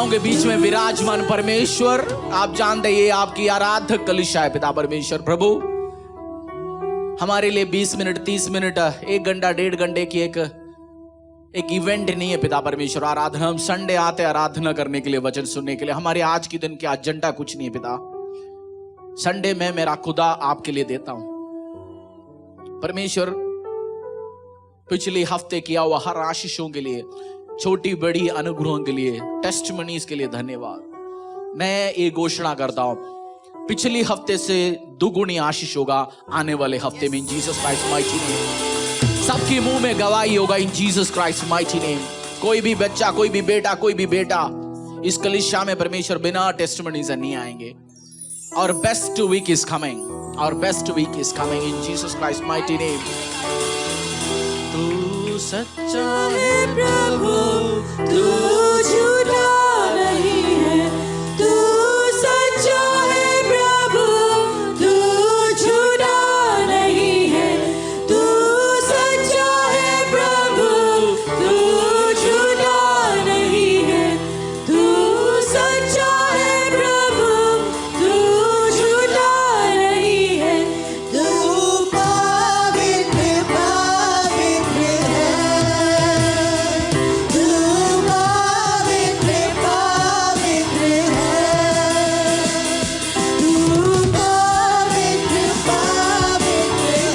कलिसियाओं के बीच में विराजमान परमेश्वर, आप जानते हैं ये आपकी आराधक कलिसिया है पिता परमेश्वर। प्रभु हमारे लिए 20 मिनट 30 मिनट 1 घंटा 1.5 घंटे की एक इवेंट नहीं है पिता परमेश्वर। आराधना, हम संडे आते आराधना करने के लिए, वचन सुनने के लिए। हमारे आज के दिन के एजेंडा कुछ नहीं है पिता। संडे में मेरा खुदा आपके लिए देता हूं परमेश्वर। पिछले हफ्ते किया हुआ हर आशीषों के लिए, छोटी बड़ी अनुग्रहों के लिए, टेस्टिमनीज के लिए धन्यवाद। मैं ये घोषणा करता हूं, पिछले हफ्ते से दुगुनी आशीष होगा आने वाले हफ्ते में, इन जीसस क्राइस्ट माइटी नेम। सबके मुंह में गवाही होगा इन जीसस क्राइस्ट माइटी नेम। कोई भी बच्चा, कोई भी बेटा इस कलीसिया में परमेश्वर बिना टेस्टिमनी से नहीं आएंगे। और बेस्ट वीक इज कमिंग, और best week is coming in Jesus Christ mighty name. तू सच्चा है प्रभु, तू झूठा नहीं है। तू सच्चा है प्रभु, तू झूठा नहीं है। तू सच्चा है प्रभु, तू झूठा नहीं है। तू सच्चा है प्रभु, तू झूठा नहीं है। तू पवित्र पवित्र है। तू पवित्र पवित्र है। तू पवित्र पवित्र है। तू पवित्र पवित्र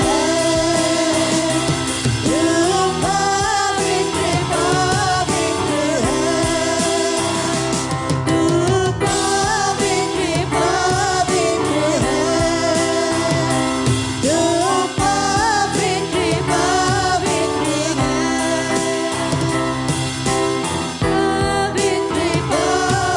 है। तू पवित्र पवित्र है। तू पवित्र पवित्र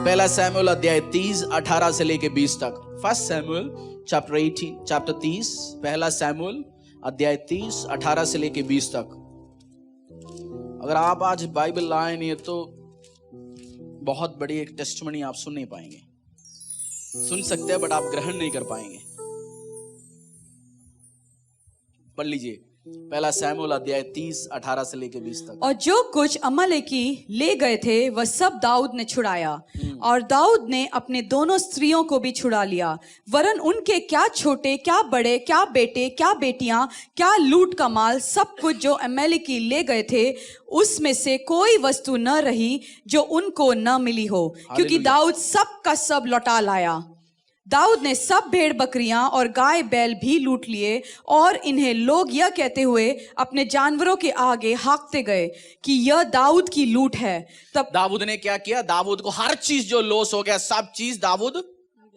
पहला सैमुएल अध्याय 30 18 से लेके 20 तक। फर्स्ट सैमुएल चैप्टर 30, पहला सैमुएल अध्याय 30 18 से लेके 20 तक। अगर आप आज बाइबल लाए नहीं है तो बहुत बड़ी एक टेस्टिमनी आप सुन नहीं पाएंगे। सुन सकते हैं बट आप ग्रहण नहीं कर पाएंगे। पढ़ लीजिए पहला सैमुएल अध्याय 30 18 से लेके 20 तक। और जो कुछ अमलेकी ले गए थे वह सब दाऊद ने छुड़ाया, और दाऊद ने अपने दोनों स्त्रियों को भी छुड़ा लिया। वरन उनके क्या छोटे क्या बड़े, क्या बेटे क्या बेटियां, क्या लूट का माल, सब कुछ जो अमलेकी ले गए थे उसमें से कोई वस्तु न रही जो उनको न मिली हो, क्योंकि दाऊद सब का सब लौटा लाया। दाऊद ने सब भेड़ बकरियां और गाय बैल भी लूट लिए, और इन्हें लोग यह कहते हुए अपने जानवरों के आगे हाँकते गए कि यह दाऊद की लूट है। तब दाऊद ने क्या किया? दाऊद को हर चीज जो लॉस हो गया, सब चीज दाऊद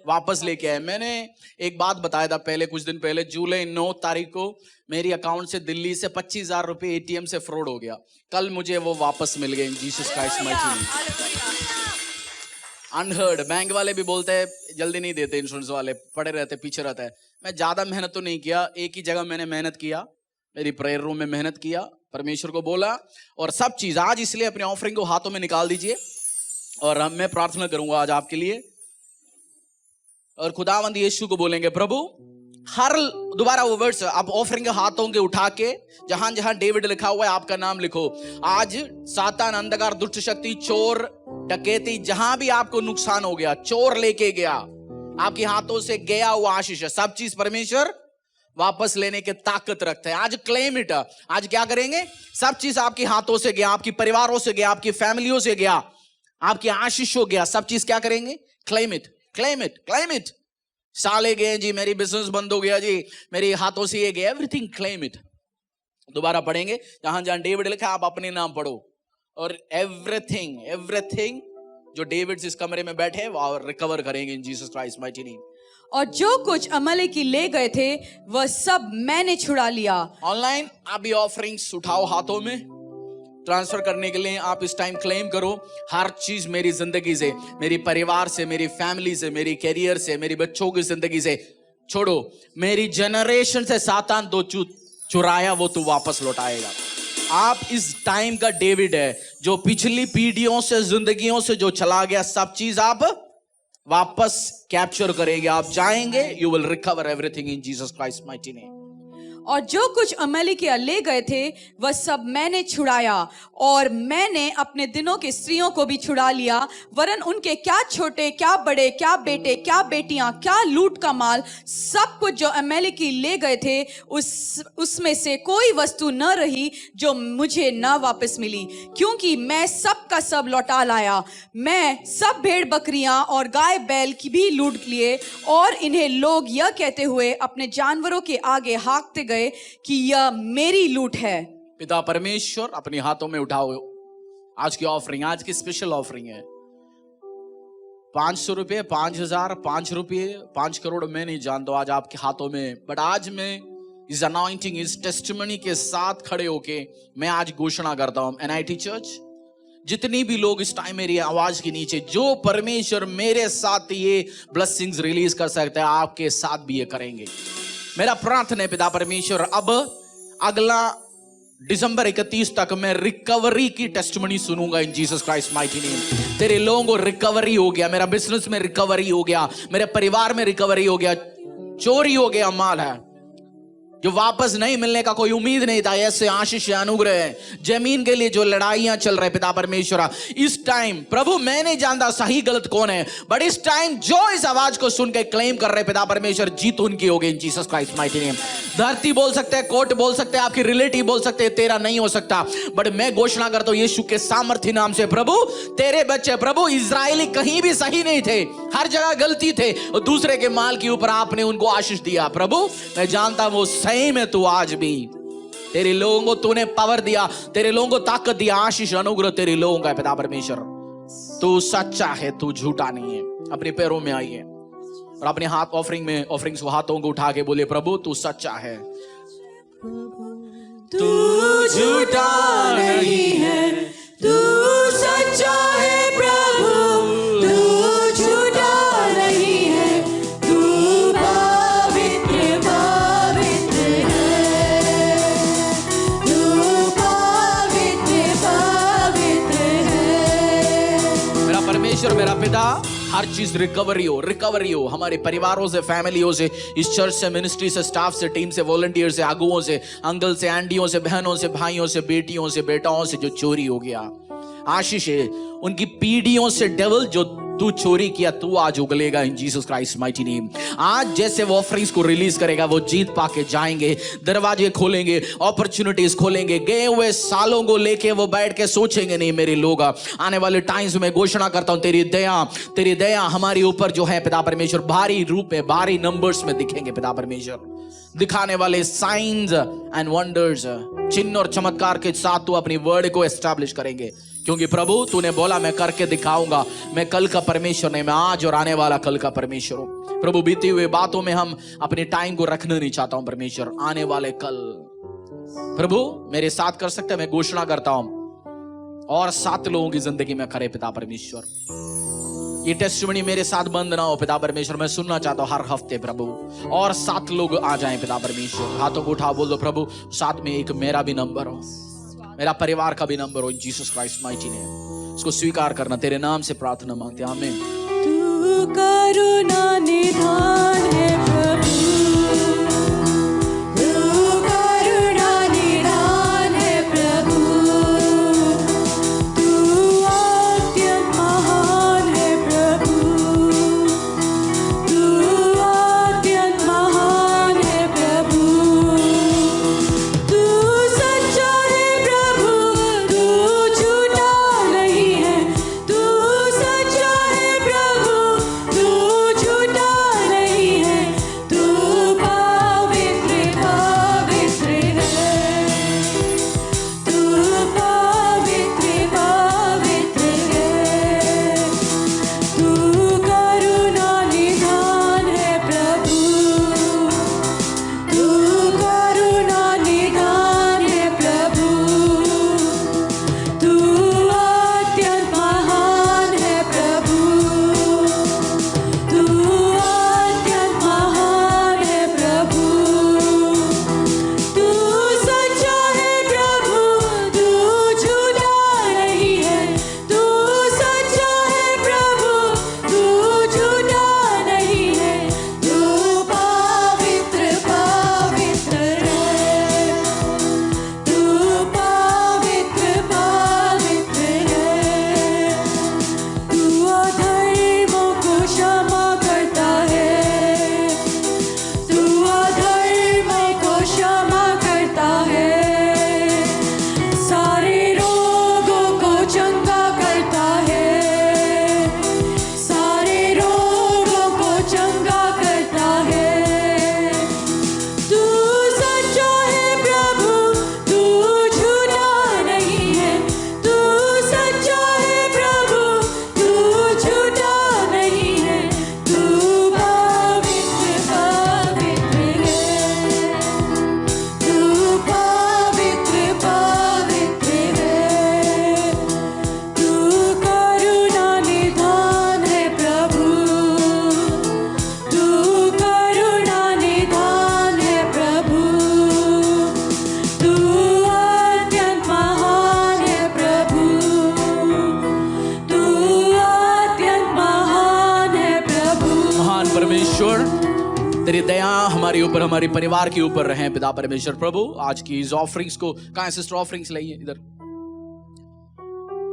वापस लेके आए। मैंने एक बात बताया था पहले, कुछ दिन पहले, जुलाई 9 तारीख को मेरी अकाउंट से दिल्ली से 25,000 रुपए एटीएम से फ्रॉड हो गया। कल मुझे वो वापस मिल गए इन Jesus Christ mighty name. Unheard. Bank वाले भी बोलते हैं जल्दी नहीं देते, इंश्योरेंस वाले पड़े रहते, पीछे रहता है। मैं ज्यादा मेहनत तो नहीं किया, एक ही जगह मैंने मेहनत किया, मेरी प्रेयर रूम में मेहनत किया, परमेश्वर को बोला, और सब चीज आज इसलिए अपने ऑफरिंग को हाथों में निकाल दीजिए। और मैं प्रार्थना करूंगा आज आपके लिए, और खुदावंद यीशु को बोलेंगे प्रभु हर, दोबारा वो वर्ड्स आप ऑफरिंग के हाथों के उठा के जहां जहां डेविड लिखा हुआ है आपका नाम लिखो। आज सातान, अंधकार, दुष्ट शक्ति, चोर, डकैती, जहां भी आपको नुकसान हो गया, चोर लेके गया, आपके हाथों से गया हुआ आशीष है, सब चीज परमेश्वर वापस लेने के ताकत रखता है। आज क्लेम इट। आज क्या करेंगे? सब चीज आपके हाथों से गया, आपकी परिवारों से गया, आपकी फैमिलियों से गया, आपकी आशीष हो गया, सब चीज क्या करेंगे? Claim it, claim it, claim it. साले गए जी, मेरी बिजनेस बंद हो गया जी, मेरे हाथों से ये गया, एवरीथिंग क्लेम इट। दोबारा पढ़ेंगे, जहां जहां डेविड लिखा आप अपने नाम पढ़ो, और एवरीथिंग एवरीथिंग जो डेविड इस कमरे में बैठे वो रिकवर करेंगे इन जीसस क्राइस्ट माइटी नेम। और जो कुछ अमलेकी ले गए थे वह सब मैंने छुड़ा लिया। ऑनलाइन आप भी ऑफरिंग्स उठाओ, हाथों में ट्रांसफर करने के लिए आप इस टाइम क्लेम करो, हर चीज मेरी जिंदगी से, मेरी परिवार से, मेरी फैमिली से, मेरी कैरियर से, मेरी बच्चों की जिंदगी से छोड़ो, मेरी जनरेशन से सातान दो चुराया वो तू वापस लौटाएगा। आप इस टाइम का डेविड है जो पिछली पीढ़ियों से, जिंदगियों से जो चला गया, सब चीज आप वापस कैप्चर करेंगे। आप जाएंगे, you will recover everything in Jesus Christ mighty name. और जो कुछ अमालेकिया ले गए थे वह सब मैंने छुड़ाया, और मैंने अपने दिनों के स्त्रियों को भी छुड़ा लिया, वरन उनके क्या छोटे क्या बड़े, क्या बेटे क्या बेटियां, क्या लूट का माल, सब कुछ जो अमालेकी ले गए थे उसमें से कोई वस्तु न रही जो मुझे न वापस मिली, क्योंकि मैं सब का सब लौटा लाया। मैं सब भेड़ बकरियां और गाय बैल की भी लूट लिए, और इन्हें लोग यह कहते हुए अपने जानवरों के आगे हाँकते गए कि यह मेरी लूट है। पिता परमेश्वर, अपने हाथों में उठाओ आज की ऑफरिंग, आज की स्पेशल ऑफरिंग है। 500 रुपये, 5000, 5 रुपये, 5 करोड़, मैं नहीं जानता आज आपके हाथों में, बट आज मैं इस अनॉइंटिंग, इस टेस्टिमनी के साथ खड़े होके मैं आज घोषणा करता हूं, एनआईटी चर्च, जितनी भी लोग इस टाइम मेरी आवाज के नीचे, जो परमेश्वर मेरे साथ ये ब्लेसिंग्स रिलीज कर सकते हैं, आपके साथ भी ये करेंगे। मेरा प्रार्थना है पिता परमेश्वर, अब अगला दिसंबर 31 तक मैं रिकवरी की टेस्टिमनी सुनूंगा इन जीसस क्राइस्ट माइटी नेम। तेरे लोगों को रिकवरी हो गया, मेरा बिजनेस में रिकवरी हो गया, मेरे परिवार में रिकवरी हो गया, चोरी हो गया माल है जो वापस नहीं मिलने का कोई उम्मीद नहीं था, ऐसे आशीष अनुग्रह है। जमीन के लिए जो लड़ाइयां चल रहे पिता परमेश्वर, इस टाइम प्रभु मैं नहीं जानता सही गलत कौन है, बट इस टाइम जो इस आवाज को सुन के क्लेम कर रहे पिता परमेश्वर, जीत उनकी होगी इन जीसस क्राइस्ट माइटी नेम। धरती बोल सकते हैं, कोर्ट बोल सकते हैं, आपकी रिलेटिव बोल सकते हैं तेरा नहीं हो सकता, बट मैं घोषणा करता हूं यीशु के सामर्थ्य नाम से, प्रभु तेरे बच्चे, प्रभु इजरायली कहीं भी सही नहीं थे, हर जगह गलती थे, और दूसरे के माल के ऊपर आपने उनको आशीष दिया। प्रभु मैं जानता हूं वो सही में तू आज भी तेरे लोगों को तूने पावर दिया, तेरे लोगों को ताकत दिया, आशीष अनुग्रह तेरे लोगों का पिता परमेश्वर। तू सच्चा है, तू झूठा नहीं है। अपने पैरों में आइए और अपने हाथ ऑफरिंग्स को हाथों को उठा के बोले, प्रभु तू सच्चा है, तू झूठा नहीं है, तू सच्चा है प्रभु, तू झूठा नहीं है, तू पवित्र पवित्र है, तू पवित्र पवित्र है। मेरा परमेश्वर, मेरा पिता, हर चीज रिकवरी हो हमारे परिवारों से, फैमिलियों से, इस चर्च से, मिनिस्ट्री से, स्टाफ से, टीम से, वॉलंटियर से, अगुओं से, अंकल से, आंटियों से, बहनों से, भाइयों से, बेटियों से, बेटाओं से जो चोरी हो गया, आशीष है उनकी पीढ़ियों से। डेविल जो तू चोरी किया, तू आज उगलेगा in Jesus Christ mighty name. आज जैसे वो ऑफरिंग्स को रिलीज करेगा, वो जीत पाके जाएंगे, दरवाजे खोलेंगे, अपॉर्चुनिटीज खोलेंगे, गए हुए सालों को लेके वो बैठ के सोचेंगे नहीं मेरे लोग, आने वाले टाइम्स में घोषणा करता हूं तेरी दया हमारे ऊपर जो है पिता परमेश्वर, भारी रूप में, भारी नंबर्स में दिखेंगे पिता परमेश्वर। दिखाने वाले साइंस एंड वंडर्स, चिन्ह और चमत्कार के साथ तू अपनी वर्ड को एस्टैब्लिश करेंगे, क्योंकि प्रभु तूने बोला मैं करके दिखाऊंगा। मैं कल का परमेश्वर नहीं, मैं आज और आने वाला कल का परमेश्वर हूं। प्रभु बीती हुए बातों में हम अपने टाइम को रखना नहीं चाहता हूं परमेश्वर, आने वाले कल प्रभु मेरे साथ कर सकते हैं। मैं घोषणा करता हूं और 7 लोगों की जिंदगी में करे पिता परमेश्वर। ये टेस्टिमनी मेरे साथ बंद ना हो पिता परमेश्वर, मैं सुनना चाहता हूं हर हफ्ते प्रभु, और 7 लोग आ जाएं पिता परमेश्वर। हाथों को उठा बोल दो, प्रभु साथ में एक मेरा भी नंबर हो, मेरा परिवार का भी नंबर हो इन जीसस क्राइस्ट माइटी नेम। इसको स्वीकार करना, तेरे नाम से प्रार्थना मांगते हैं, आमीन। तू करुणा निधान है प्रभु, तू करुणा निधान है प्रभु, तू अत्यंत महान है प्रभु, तू अत्यंत महान है प्रभु, तू सच्चा है प्रभु, तू झूठा नहीं है, तू सच्चा है प्रभु, तू झूठा नहीं है, तेरी दया हमारे ऊपर, हमारे परिवार के ऊपर रहे पिता परमेश्वर। प्रभु आज की इस ऑफरिंग्स को, कहाँ है सिस्टर? ऑफरिंग्स लाइए इधर।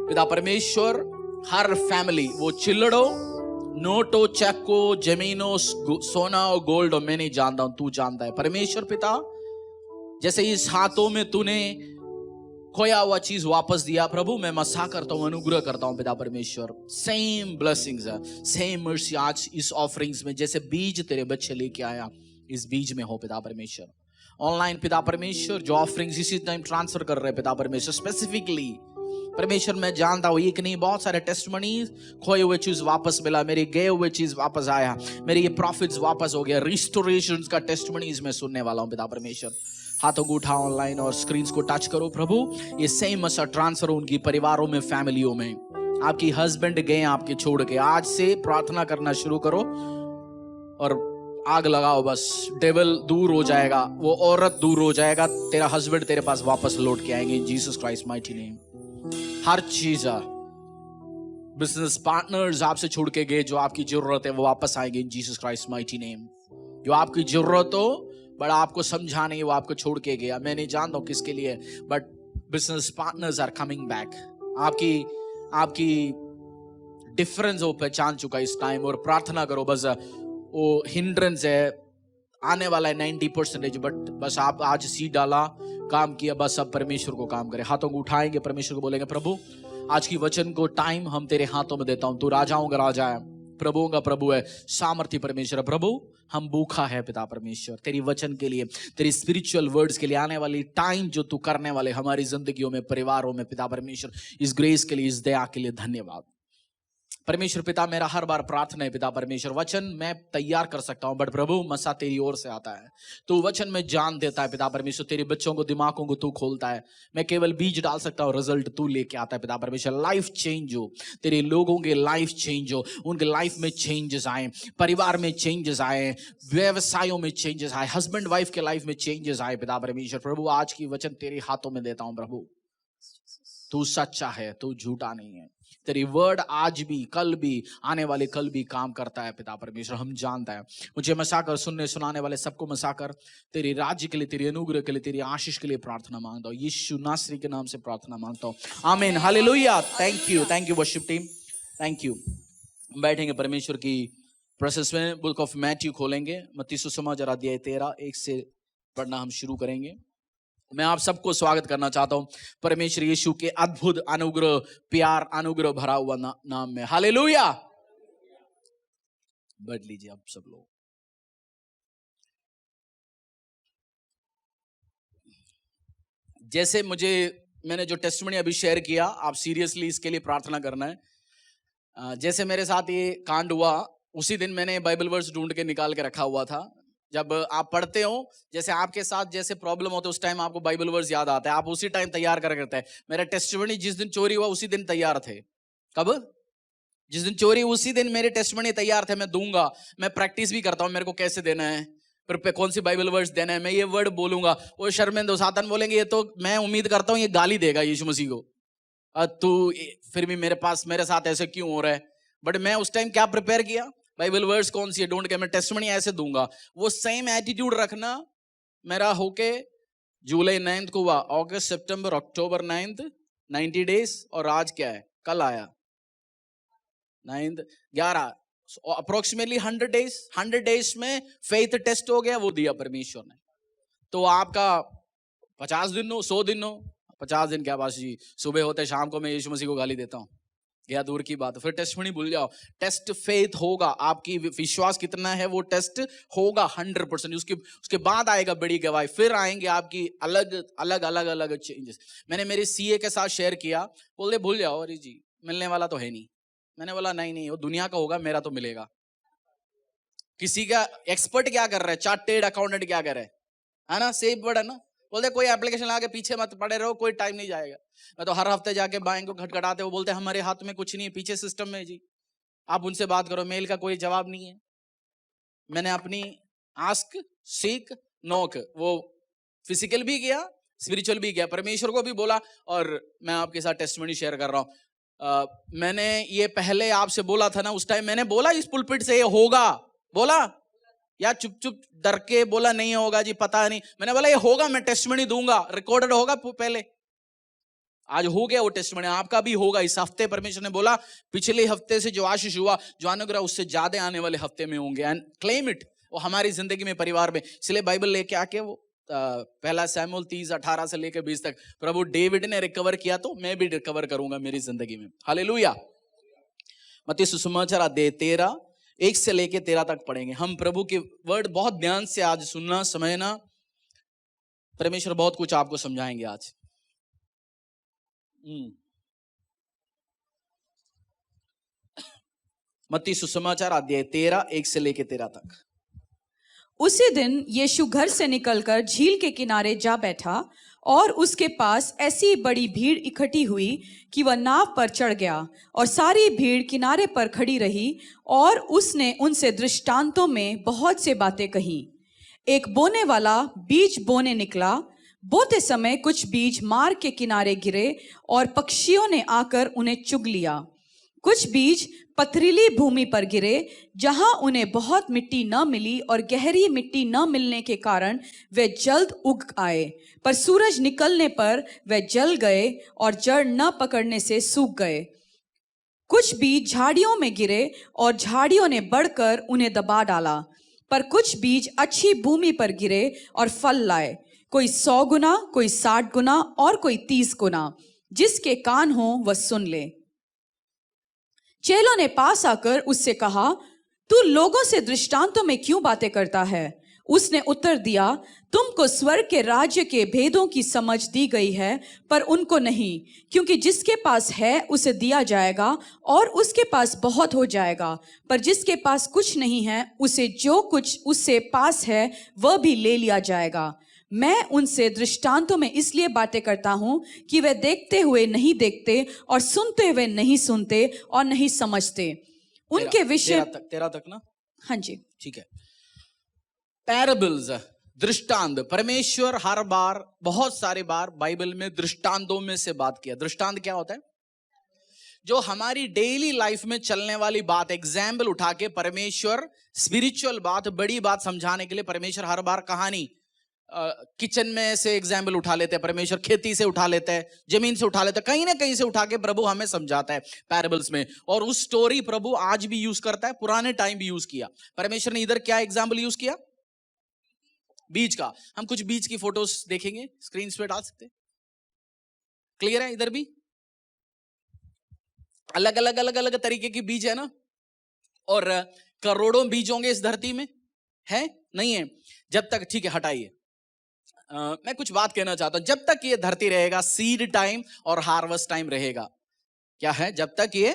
पिता परमेश्वर हर फैमिली, वो चिल्लड़ो, नोटो, चेको, जमीनों, सोना और गोल्ड, और मैं नहीं जानता हूं, तू जानता है परमेश्वर पिता। जैसे इस हाथों में तूने खोया हुआ चीज वापस दिया प्रभु, मैं मसा करता हूं, अनुग्रह करता हूं पिता परमेश्वर। सेम ब्लेसिंग्स है, सेम मर्सी आज इस ऑफरिंग्स में, जैसे बीज तेरे बच्चे लेके आया, इस बीज में हो पिता परमेश्वर। ऑनलाइन पिता परमेश्वर जो ऑफरिंग्स इसी टाइम ट्रांसफर कर रहे हैं पिता परमेश्वर, स्पेसिफिकली परमेश्वर मैं जानता हूं एक नहीं बहुत सारे टेस्टिमनीज, खोए हुए चीज वापस मिला, मेरे गए हुए चीज वापस आया, मेरे ये प्रॉफिट्स वापस हो गया, रिस्टोरेशन का टेस्टिमनीज मैं सुनने वाला हूं पिता परमेश्वर। हाथों को उठाओ ऑनलाइन और स्क्रीन्स को टच करो प्रभु, ये सेम मसा ट्रांसफर हो उनकी परिवारों में, फैमिलियों में। आपकी हस्बैंड गए आपके छोड़ के, आज से प्रार्थना करना शुरू करो और आग लगाओ, बस डेविल दूर हो जाएगा, वो औरत दूर हो जाएगा, तेरा हस्बैंड तेरे पास वापस लौट के आएंगे, जीसस क्राइस्ट माइटी नेम। हर चीज, बिजनेस पार्टनर्स आपसे छोड़ के गए, जो आपकी जरूरत है वो वापस आएंगे इन जीसस क्राइस्ट माइटी नेम। जो आपकी जरूरत हो, बड़ा आपको समझा नहीं, वो आपको छोड़ के गया, मैं नहीं जानता हूं किसके लिए, but business partners are coming back. आपकी डिफरेंस वो पहचान चुका इस टाइम, और प्रार्थना करो बस। वो हिंड्रेंस है, आने वाला है 90%, बट बस आप आज सीड डाला, काम किया, बस अब परमेश्वर को काम करे। हाथों को उठाएंगे, परमेश्वर को बोलेंगे प्रभु आज की वचन को टाइम हम तेरे हाथों में देता हूं, तू राजाओं का राजा है, प्रभुओं का प्रभु है, सामर्थी परमेश्वर है। प्रभु हम भूखा है पिता परमेश्वर तेरी वचन के लिए, तेरी स्पिरिचुअल वर्ड्स के लिए, आने वाली टाइम जो तू करने वाले हमारी जिंदगियों में, परिवारों में पिता परमेश्वर, इस ग्रेस के लिए, इस दया के लिए धन्यवाद परमेश्वर पिता। मेरा हर बार प्रार्थना है पिता परमेश्वर, वचन मैं तैयार कर सकता हूं, बट प्रभु मसा तेरी ओर से आता है, तू वचन में जान देता है पिता परमेश्वर, तेरे बच्चों को, दिमागों को तू खोलता है। मैं केवल बीज डाल सकता हूं, रिजल्ट तू लेके आता है पिता परमेश्वर। लाइफ चेंज हो, तेरे लोगों के लाइफ चेंज हो, उनके लाइफ में चेंजेस आए, परिवार में चेंजेस आए, व्यवसायों में चेंजेस आए, हस्बैंड वाइफ के लाइफ में चेंजेस आए पिता परमेश्वर। प्रभु आज की वचन तेरे हाथों में देता हूं प्रभु, तू सच्चा है, तू झूठा नहीं है, तेरी वर्ड आज भी, कल भी, आने वाले कल भी काम करता है पिता परमेश्वर, हम जानता है। मुझे मसाकर, सुनने सुनाने वाले सबको मसाकर, तेरे राज्य के लिए, तेरी अनुग्रह के लिए, तेरी आशीष के लिए प्रार्थना मांगता हूँ, यीशु नासरी के नाम से प्रार्थना मांगता हूँ, आमीन, hallelujah. Thank you worship team, thank you. बैठेंगे परमेश्वर की प्रेजेंस में, बुक ऑफ मैथ्यू खोलेंगे, मत्ती सुसमाचार अध्याय 13 1 से पढ़ना हम शुरू करेंगे। मैं आप सबको स्वागत करना चाहता हूं परमेश्वर यीशु के अद्भुत अनुग्रह, प्यार, अनुग्रह भरा हुआ नाम में, हालेलुया। बैठ लीजिए आप सब लोग। जैसे मैंने जो टेस्टिमनी अभी शेयर किया, आप सीरियसली इसके लिए प्रार्थना करना है। जैसे मेरे साथ ये कांड हुआ, उसी दिन मैंने बाइबल वर्स ढूंढ के निकाल के रखा हुआ था। जब आप पढ़ते हो, जैसे आपके साथ जैसे प्रॉब्लम होते, उस टाइम आपको बाइबल वर्स याद आता है, आप उसी टाइम तैयार कर करते हैं। मेरा टेस्टिमनी जिस दिन चोरी हुआ उसी दिन तैयार थे। कब? जिस दिन चोरी, उसी दिन मेरे टेस्टिमनी तैयार थे, मैं दूंगा। मैं प्रैक्टिस भी करता हूं, मेरे को कैसे देना है, फिर कौन सी बाइबल वर्स देना है, मैं ये वर्ड बोलूंगा, वो शर्मिंदा, सातन बोलेंगे ये तो, मैं उम्मीद करता हूँ ये गाली देगा यीशु मसीह को, तू फिर भी मेरे साथ ऐसे क्यों हो रहा है। बट मैं उस टाइम क्या प्रिपेयर किया, बाइबल वर्स कौन सी है ढूंढ के मैं टेस्टिमनी ऐसे दूंगा। वो सेम एटीट्यूड रखना मेरा होके जुलाई 9 को हुआ, अगस्त, सितंबर, अक्टूबर 9, 90 डेज, और आज क्या है, कल आया 9, 11, अप्रोक्सीमेटली 100 डेज में फेथ टेस्ट हो गया, वो दिया परमेश्वर ने। तो आपका 50 दिन हो, 100 दिन हो, 50 दिन क्या बात जी, सुबह होते शाम को मैं यीशु मसीह को गाली देता हूँ, क्या दूर की बात। फिर टेस्टिमनी भूल जाओ, टेस्ट फेथ होगा, आपकी विश्वास कितना है वो टेस्ट होगा 100%। उसके बाद आएगा बड़ी गवाही, फिर आएंगे आपकी अलग चेंजेस। मैंने मेरे सीए के साथ शेयर किया, बोले भूल जाओ, अरे जी मिलने वाला तो है नहीं। मैंने बोला नहीं, वो दुनिया का होगा, मेरा तो मिलेगा। किसी का एक्सपर्ट क्या कर रहा है, चार्टेड अकाउंटेंट क्या कर रहा है ना, सेफ वर्ड है ना। बोलते कोई एप्लीकेशन लगा के पीछे मत पड़े रहो, कोई टाइम नहीं जाएगा। मैं तो हर हफ्ते जाके बैंक को खटखटाते, वो बोलते हमारे हाथ में कुछ नहीं है, पीछे सिस्टम में जी, आप उनसे बात करो, मेल का कोई जवाब नहीं है। मैंने अपनी आस्क, सीक, नॉक, वो फिजिकल भी किया, स्पिरिचुअल भी किया, परमेश्वर को भी बोला, और मैं आपके साथ टेस्टिमनी शेयर कर रहा हूं। मैंने ये पहले आपसे बोला था ना, उस टाइम मैंने बोला इस पुलपिट से ये होगा, बोला या चुप चुप डर के बोला नहीं होगा जी, पता नहीं। मैंने बोला ये होगा, मैं टेस्टमनी दूंगा, रिकॉर्डेड होगा पहले। आज हो गया वो टेस्टमनी, आपका भी होगा। इस हफ्ते परमेश्वर ने बोला पिछले हफ्ते से जो आशीष हुआ, जो अनुग्रह, उससे ज्यादा आने वाले हफ्ते में होंगे। एंड क्लेम इट, वो हमारी जिंदगी में, परिवार में। इसलिए बाइबल लेके आके वो पहला सैमुएल 30:18 से लेकर 20 तक, प्रभु डेविड ने रिकवर किया तो मैं भी रिकवर करूंगा मेरी जिंदगी में। हालेलुया। मत्ती सुसमाचार अध्याय 13 1 से लेके 13 तक पढ़ेंगे हम। प्रभु के वर्ड बहुत ध्यान से आज सुनना, समझना। परमेश्वर बहुत कुछ आपको समझाएंगे आज। मत्ती सुसमाचार अध्याय 13 1 से लेके 13 तक। उसी दिन यीशु घर से निकलकर झील के किनारे जा बैठा और उसके पास ऐसी बड़ी भीड़ इकट्ठी हुई कि वह नाव पर चढ़ गया और सारी भीड़ किनारे पर खड़ी रही और उसने उनसे दृष्टांतों में बहुत से बातें कही। एक बोने वाला बीज बोने निकला। बोते समय कुछ बीज मार्ग के किनारे गिरे और पक्षियों ने आकर उन्हें चुग लिया। कुछ बीज पथरीली भूमि पर गिरे, जहां उन्हें बहुत मिट्टी न मिली और गहरी मिट्टी न मिलने के कारण वे जल्द उग आए, पर सूरज निकलने पर वे जल गए और जड़ न पकड़ने से सूख गए। कुछ बीज झाड़ियों में गिरे और झाड़ियों ने बढ़कर उन्हें दबा डाला। पर कुछ बीज अच्छी भूमि पर गिरे और फल लाए, कोई 100 गुना, कोई 60 गुना और कोई 30 गुना। जिसके कान हो वह सुन ले। चेलों ने पास आकर उससे कहा, तू लोगों से दृष्टांतों में क्यों बातें करता है? उसने उत्तर दिया, तुमको स्वर्ग के राज्य के भेदों की समझ दी गई है, पर उनको नहीं। क्योंकि जिसके पास है उसे दिया जाएगा और उसके पास बहुत हो जाएगा, पर जिसके पास कुछ नहीं है उसे जो कुछ उससे पास है वह भी ले लिया जाएगा। मैं उनसे दृष्टांतों में इसलिए बातें करता हूं कि वे देखते हुए नहीं देखते और सुनते हुए नहीं सुनते और नहीं समझते। उनके विषय 13 तक ना? हाँ जी, ठीक है। पैराबल्स, दृष्टांत। परमेश्वर हर बार, बहुत सारे बार बाइबल में दृष्टांतों में से बात किया। दृष्टांत क्या होता है? जो हमारी डेली लाइफ में चलने वाली बात, एग्जाम्पल उठा के परमेश्वर स्पिरिचुअल बात, बड़ी बात समझाने के लिए परमेश्वर हर बार कहानी, किचन में से एग्जाम्पल उठा लेते हैं परमेश्वर, खेती से उठा लेते हैं, जमीन से उठा लेते हैं, कहीं ना कहीं से उठा के प्रभु हमें समझाता है पैराबल्स में। और उस स्टोरी प्रभु आज भी यूज करता है, पुराने टाइम भी यूज किया। परमेश्वर ने इधर क्या एग्जाम्पल यूज किया? बीज का। हम कुछ बीज की फोटोज देखेंगे, स्क्रीन पे डाल सकते हैं। क्लियर है? इधर भी अलग अलग अलग अलग तरीके की बीज है ना, और करोड़ों बीज होंगे इस धरती में, है नहीं है? जब तक, ठीक है हटाइए, मैं कुछ बात कहना चाहता हूं। जब तक ये धरती रहेगा, सीड टाइम और हार्वेस्ट टाइम रहेगा। क्या है? जब तक ये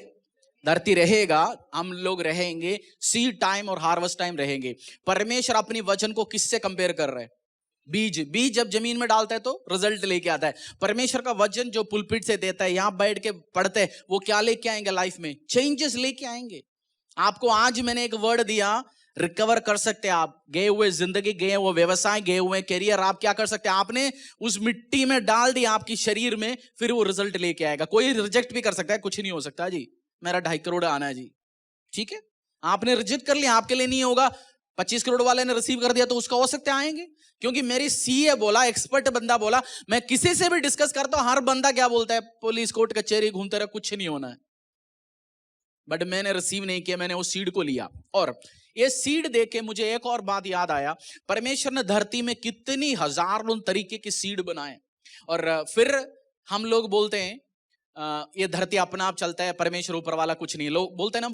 धरती रहेगा, हम लोग रहेंगे, सीड टाइम और हार्वेस्ट टाइम रहेंगे। परमेश्वर अपनी वचन को किससे कंपेयर कर रहे हैं? बीज जब जमीन में डालता है तो रिजल्ट लेके आता है। परमेश्वर का वचन जो पुलपिट से देता है, यहां बैठ के पढ़ते हैं, वो क्या लेके आएंगे? लाइफ में चेंजेस लेके आएंगे। आपको आज मैंने एक वर्ड दिया, रिकवर कर सकते हैं आप। गए हुए जिंदगी, गए हुए व्यवसाय, गए हुए कैरियर, आप क्या कर सकते हैं? आपने उस मिट्टी में डाल दिया आपकी शरीर में, फिर वो रिजल्ट लेके आएगा। कोई रिजेक्ट भी कर सकता है, कुछ नहीं हो सकता जी, मेरा 2.5 करोड़ आना है जी, ठीक है। आपने रिजेक्ट कर लिया, आपके लिए नहीं होगा। 25 करोड़ वाले ने रिसीव कर दिया तो उसका हो सकते आएंगे, क्योंकि मेरी सीए बोला, एक्सपर्ट बंदा बोला। मैं किसी से भी डिस्कस करता हूं, हर बंदा क्या बोलता है? पुलिस कोर्ट कचहरी घूमते रहे, कुछ नहीं होना है। बट मैंने रिसीव नहीं किया, मैंने उस सीड को लिया। और ये सीड देख के मुझे एक और बात याद आया, परमेश्वर ने धरती में कितनी हजारों तरीके की सीड बनाए। और फिर हम लोग बोलते हैं ये धरती अपना आप चलता है, परमेश्वर ऊपर वाला कुछ नहीं। लोग बोलते हैं ना,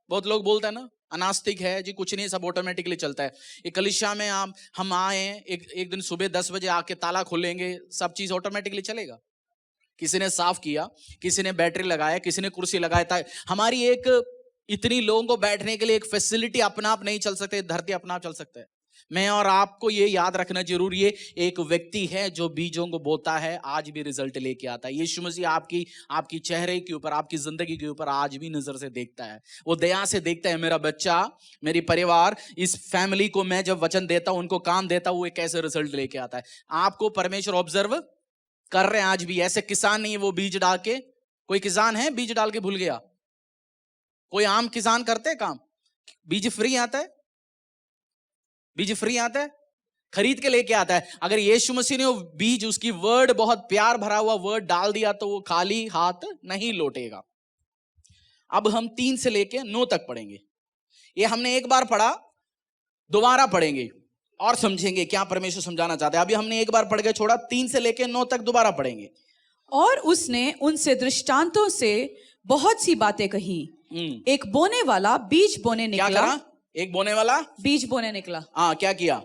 बहुत लोग बोलते हैं ना, अनास्तिक है जी, कुछ नहीं, सब ऑटोमेटिकली चलता है। एक कलीसिया में हम आए, एक दिन सुबह 10 बजे आके ताला खोलेंगे, सब चीज ऑटोमेटिकली चलेगा? किसी ने साफ किया, किसी ने बैटरी लगाया, किसी ने कुर्सी लगाया था। हमारी एक इतनी लोगों को बैठने के लिए एक फैसिलिटी अपना आप नहीं चल सकते, धरती अपना आप चल सकता है। मैं और आपको ये याद रखना जरूरी है, एक व्यक्ति है जो बीजों को बोता है, आज भी रिजल्ट लेके आता है। यीशु मसीह आपकी चेहरे के ऊपर, आपकी जिंदगी के ऊपर आज भी नजर से देखता है, वो दया से देखता है। मेरा बच्चा, मेरी परिवार, इस फैमिली को मैं जब वचन देता हूं, उनको काम देता हूं, वो कैसे रिजल्ट लेके आता है। आपको परमेश्वर ऑब्जर्व कर रहे हैं आज भी। ऐसे किसान नहीं है वो बीज डाल के, कोई किसान है बीज डाल के भूल गया? कोई आम किसान करते हैं काम? बीज फ्री आता है? बीज फ्री आता है, खरीद के लेके आता है। अगर यीशु मसीह ने वो बीज, उसकी वर्ड, बहुत प्यार भरा हुआ वर्ड डाल दिया तो वो खाली हाथ नहीं लौटेगा। अब हम 3 से लेके 9 तक पढ़ेंगे। ये हमने एक बार पढ़ा, दोबारा पढ़ेंगे और समझेंगे क्या परमेश्वर समझाना चाहता है। अभी हमने एक बार पढ़ के छोड़ा, 3 से लेके 9 तक दोबारा पढ़ेंगे। और उसने उनसे दृष्टांतों से बहुत सी बातें कही। एक बोने वाला बीज बोने क्या निकला। करा? एक बोने वाला बीज बोने निकला। हाँ, क्या किया?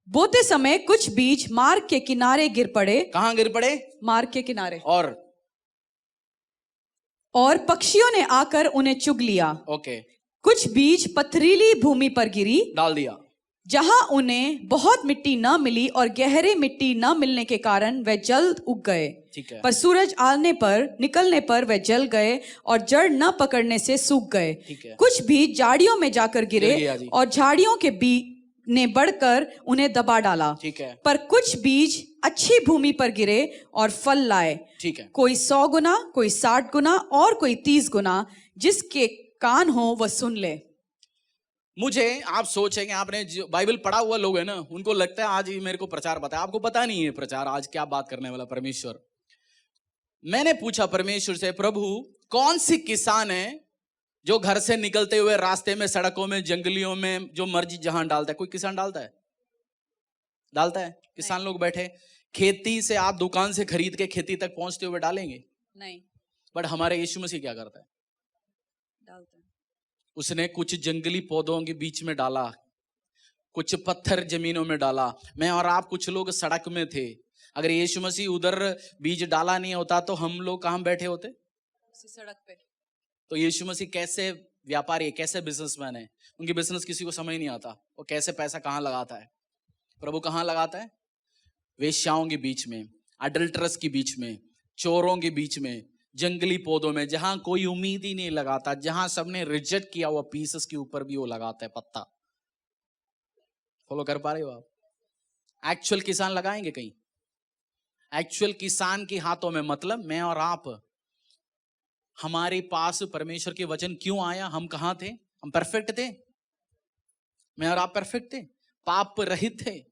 बोते समय कुछ बीज मार्ग के किनारे गिर पड़े। कहां गिर पड़े? मार्ग के किनारे। और पक्षियों ने आकर उन्हें चुग लिया। ओके। कुछ बीज पथरीली भूमि पर गिरी, डाल दिया, जहां उन्हें बहुत मिट्टी न मिली और गहरे मिट्टी न मिलने के कारण वे जल्द उग गए। ठीक है। पर सूरज निकलने पर वे जल गए और जड़ न पकड़ने से सूख गए। ठीक है। कुछ बीज झाड़ियों में जाकर गिरे और झाड़ियों के बीज ने बढ़कर उन्हें दबा डाला। ठीक है। पर कुछ बीज अच्छी भूमि पर गिरे और फल लाए। ठीक है। कोई 100 गुना, कोई 60 गुना और कोई 30 गुना। जिसके कान हो वह सुन ले। मुझे, आप सोचेंगे, आपने जो बाइबल पढ़ा हुआ लोग है ना, उनको लगता है आज ही मेरे को प्रचार बताया। आपको पता नहीं है प्रचार आज क्या बात करने वाला परमेश्वर। मैंने पूछा परमेश्वर से, प्रभु कौन सी किसान है जो घर से निकलते हुए रास्ते में, सड़कों में, जंगलियों में, जो मर्जी जहां डालता है? कोई किसान डालता है? डालता है? किसान लोग बैठे खेती से, आप दुकान से खरीद के खेती तक पहुंचते हुए डालेंगे? नहीं। बट हमारे यीशु मसीह क्या करता है? डालता है। उसने कुछ जंगली पौधों के बीच में डाला, कुछ पत्थर जमीनों में डाला। मैं और आप कुछ लोग सड़क में थे। अगर यीशु मसीह उधर बीज डाला नहीं होता तो हम लोग कहां बैठे होते? सड़क पे। तो यीशु मसीह कैसे व्यापारी है, कैसे बिजनेसमैन है? उनकी बिजनेस किसी को समझ नहीं आता। वो कैसे पैसा कहां लगाता है? प्रभु कहां लगाता है? वेश्याओं के बीच में, अडल्टरस के बीच में, चोरों के बीच में, जंगली पौधों में, जहां कोई उम्मीद ही नहीं लगाता, जहां सबने रिजेक्ट किया हुआ पीसेस के ऊपर भी वो लगाता है पत्ता। फॉलो कर पा रहे हो आप? एक्चुअल किसान लगाएंगे कहीं? एक्चुअल किसान के हाथों में, मतलब मैं और आप, हमारे पास परमेश्वर के वचन क्यों आया? हम कहां थे? हम परफेक्ट थे? मैं और आप परफेक्ट थे? पाप रहित थे?